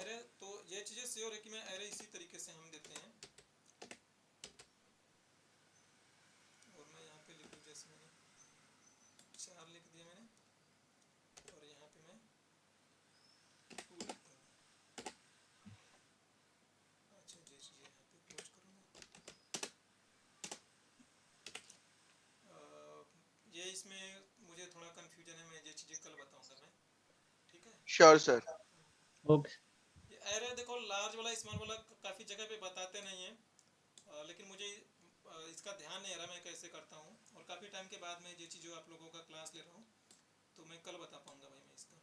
एरे, तो ये चीज़ें श्योर है कि मैं एरे इसी तरीके से हम देते हैं। और मैं यहाँ पे लिखूँ, जैसे मैंने 4 लिख दिया मैंने, और यहाँ पे मैं 2 लिख दूँगा। अच्छा ये चीज़ यहाँ पे क्लोज करूँगा। ये इसमें मुझे थोड़ा कंफ्यूजन है, मैं ये चीज़ें कल बताऊँगा मैं, ठीक है? Sure sir. ओके। एरे देखो लार्ज वाला स्मॉल वाला काफ़ी जगह पे बताते नहीं हैं, लेकिन मुझे इसका ध्यान नहीं आ रहा मैं कैसे करता हूँ, और काफ़ी टाइम के बाद मैं ये चीज़ जो आप लोगों का क्लास ले रहा हूँ, तो मैं कल बता पाऊँगा भाई मैं इसका।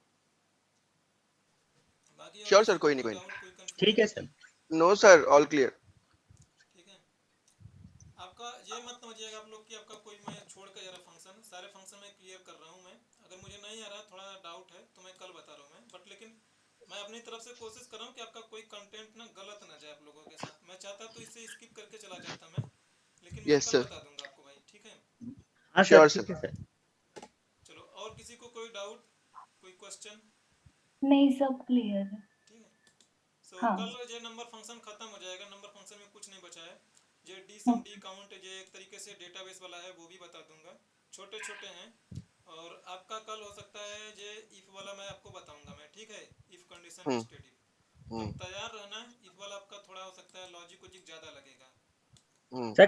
बाकी और श्योर किसी सर, को कोई नहीं, कोई कोई डाउट, कोई ठीक है confusion? Sir. No sir, all clear. ठीक है, आपका ये मत समझिएगा आप लोग कि आपका कोई मैं छोड़ कर जा रहा फंक्शन, सारे फंक्शन में क्लियर कर रहा हूँ मैं। अगर मुझे नहीं आ रहा, थोड़ा डाउट है, तो मैं कल बता रहा हूँ मैं, बट लेकिन मैं अपनी तरफ से कोशिश कर रहा हूँ कि आपका कोई कंटेंट ना गलत ना जाए आप लोगों के साथ। मैं चाहता तो इसे स्किप करके चला जाता मैं, लेकिन मैं यस कल सर। बता दूंगा आपको भाई, ठीक है? हाँ सर, श्योर ठीक सर। है सर। चलो, और किसी को कोई डाउट, कोई क्वेश्चन? नहीं, सब क्लियर है। ठीक है, सो हाँ। कल ये नंबर फंक्शन खत्म हो जाएगा, नंबर फंक्शन में कुछ नहीं बचा है। ये डी सम डी काउंट ये एक तरीके से डेटाबेस वाला है, वो भी बता दूंगा, छोटे छोटे हैं। और आपका कल हो सकता है ये इफ वाला मैं आपको बताऊंगा मैं, ठीक है? इफ कंडीशन नेस्टेड इफ, तो तैयार रहना। इफ वाला आपका थोड़ा हो सकता है लॉजिक वॉजिक ज्यादा लगेगा। सर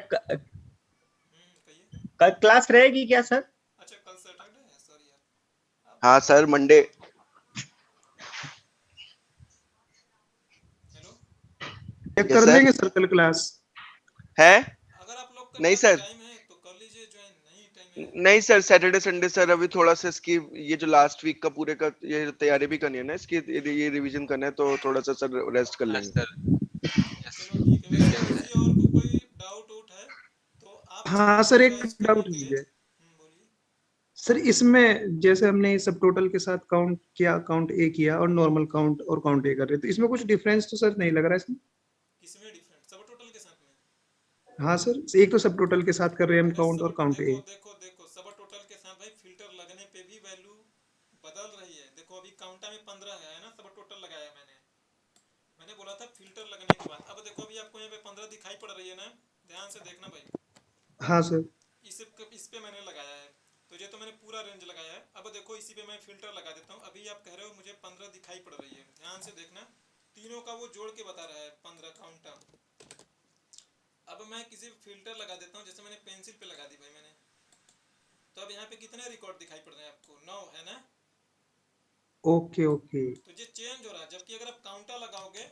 कहिए। कल क्लास रहेगी क्या सर? अच्छा, कल सैटरडे है, सॉरी यार। हाँ sir, Monday. Hello, check yes कर सर। लेंगे सर कल क्लास। है? अगर आप लोग के नहीं पास सर, टाइम है तो कर लीजिए ज्वाइन, नहीं टाइम है नहीं सर, सैटरडे संडे सर अभी थोड़ा सा इसकी ये जो लास्ट वीक का पूरे का ये तैयारी भी करनी है ना इसकी, ये रिवीजन करना है, तो थोड़ा सा सर रेस्ट कर लेंगे। चलो ठीक है। वैसे किसी और को कोई डाउट उठ है तो आप इसको हाँ सर, और एक राइज करने डाउट के लिए। मुझे बोलिए। सर, इसमें जैसे हमने सब टोटल के साथ काउंट किया, काउंट ए किया और नॉर्मल काउंट और काउंट ए कर रहे, तो इसमें कुछ डिफरेंस तो सर नहीं लग रहा है इसमें? किसमें डिफरेंट? सब हाँ सर, एक तो सब टोटल के साथ कर रहे हैं हम काउंट और काउंट ए। देखो सब टोटल के साथ भाई फिल्टर लगने पे भी वैल्यू बदल रही है। देखो अभी काउंटा में 15 है ना, सब टोटल लगाया मैंने बोला था फिल्टर लगने के बाद। अब देखो अभी आपको यहाँ पे 15 दिखाई पड़ रही है ना, ध्यान से देखना भाई। हाँ सर। इस पे मैंने लगाया है, तो ये तो मैंने पूरा रेंज लगाया है। अब देखो इसी पे मैं फिल्टर लगा देता हूँ। अभी आप कह रहे हो मुझे 15 दिखाई पड़ रही है, ध्यान से देखना, तीनों का वो जोड़ के बता रहा है 15 काउंटा। अब मैं किसी फिल्टर लगा देता हूँ, जैसे मैंने पेंसिल पे लगा दी भाई मैंने, तो अब यहाँ पे कितने रिकॉर्ड दिखाई पड़ रहे हैं आपको? 9 है ना। Okay okay. तो ये चेंज हो रहा है, जबकि अगर आप काउंटर लगाओगे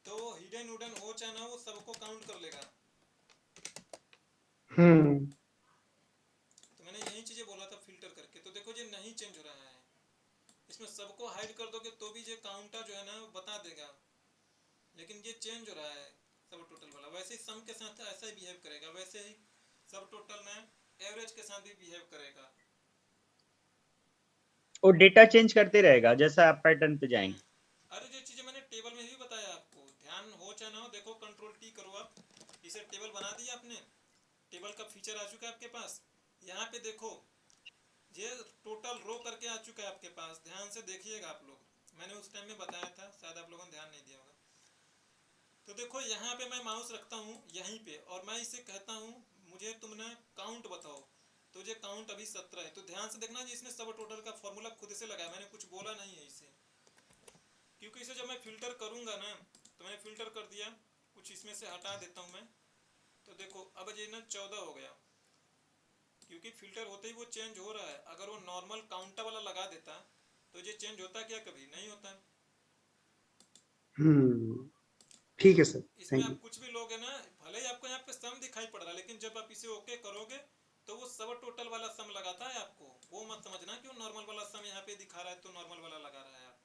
तो हिडन वुडन हो चाहे ना हो सबको काउंट कर लेगा। तो मैंने यही चीजें बोला था फिल्टर करके। तो देखो ये नहीं चेंज हो रहा है, इसमें सबको हाइड कर दोगे तो भी ये काउंटर जो है ना बता देगा, लेकिन ये चेंज हो रहा है सब टोटल वाला। वैसे ही सम के साथ ऐसा ही बिहेव करेगा, वैसे ही सब टोटल में एवरेज के साथ भी बिहेव करेगा। और डेटा चेंज करते रहेगा जैसा आप पैटर्न पे जाएंगे। अरे जो चीजें मैंने टेबल में भी बताया आपको, ध्यान हो चाहे ना हो, देखो कंट्रोल टी करो आप, इसे टेबल बना दिया आपने, टेबल का फीचर आ चुका है आपके पास। यहाँ पे देखो ये टोटल रो करके आ चुका है आपके पास, ध्यान से देखिएगा आप लोग, मैंने उस टाइम में बताया था, शायद आप लोगों ने ध्यान नहीं दिया होगा। तो देखो यहाँ पे मैं माउस रखता हूँ यहीं पे और मैं इसे कहता हूँ मुझे तुमने काउंट बताओ, तो ये काउंट अभी 17 है। तो ध्यान से देखना जी, इसने सब टोटल का फॉर्मूला खुद से लगाया, मैंने कुछ बोला नहीं है इसे, क्योंकि इसे जब मैं फिल्टर करूंगा ना, तो मैंने फिल्टर कर दिया, कुछ इसमें से हटा देता हूँ मैं, तो देखो अब ये ना 14 हो गया, क्योंकि फिल्टर होते ही वो चेंज हो रहा है। अगर वो नॉर्मल काउंटर वाला लगा देता तो ये चेंज होता क्या? कभी नहीं होता। ठीक है सर, इसमें थैंक आप यू। कुछ भी लोगे ना, भले ही आपको यहाँ पे सम दिखाई पड़ रहा है, लेकिन जब आप इसे ओके करोगे तो वो सब टोटल वाला सम लगाता है आपको। वो मत समझना कि वो नॉर्मल वाला सम यहाँ पे दिखा रहा है तो नॉर्मल वाला लगा रहा है आप।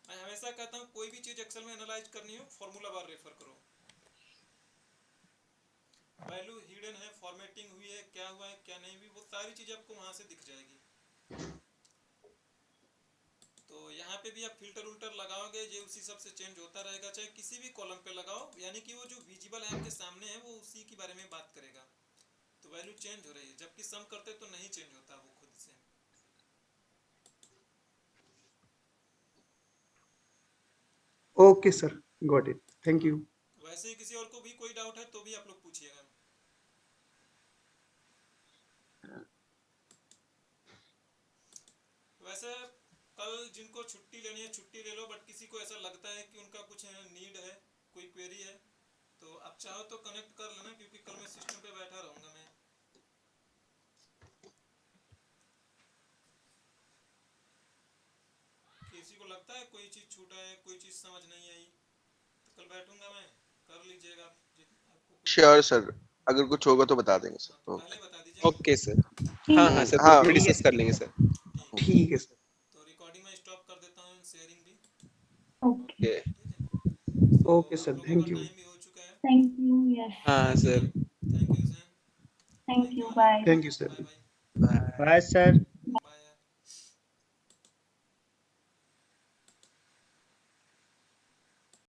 मैं हमेशा कहता हूँ कोई भी चीज एक्सेल में एनालाइज करनी हो फॉर्मूला बार रेफर करो। वैल्यू हिडन है, फॉर्मेटिंग हुई है, क्या हुआ है क्या नहीं हुई, वो सारी चीजें आपको वहां से दिख जाएगी। तो यहाँ पे भी आप फिल्टर उल्टर लगाओगे, ये उसी सब से चेंज होता रहेगा, चाहे किसी भी कॉलम पे लगाओ, यानी कि वो जो विजिबल है आपके सामने है वो उसी के बारे में बात करेगा। तो वैल्यू चेंज हो रही है, जबकि सम करते तो नहीं चेंज होता वो खुद से। Okay sir, got it, thank you. वैसे ही किसी और को भी कोई डाउट है तो भी आप लोग पूछिएगा। वैसे कल जिनको छुट्टी लेनी है छुट्टी ले लो, बट किसी को ऐसा लगता है कि उनका कुछ नीड है, कोई क्वेरी है, तो आप चाहो तो कनेक्ट कर लेना, क्योंकि कल मैं सिस्टम पे बैठा रहूंगा मैं। किसी को लगता है कोई चीज छूटा है, कोई चीज समझ नहीं आई, तो कल बैठूंगा मैं, कर लीजिएगा आपको। श्योर सर, अगर कुछ होगा तो बता देंगे सर। पहले बता दीजिए। ओके सर, हाँ हाँ सर, हाँ, ग्रुप में डिस्कस कर लेंगे सर। ठीक है सर। तो रिकॉर्डिंग में स्टॉप कर देता हूँ, शेयरिंग भी। Okay, okay sir, thank you. Time भी हो चुका है। थैंक यू, यस, हाँ sir, thank you Sam. Thank you, bye. Thank you sir. Bye bye. Bye sir.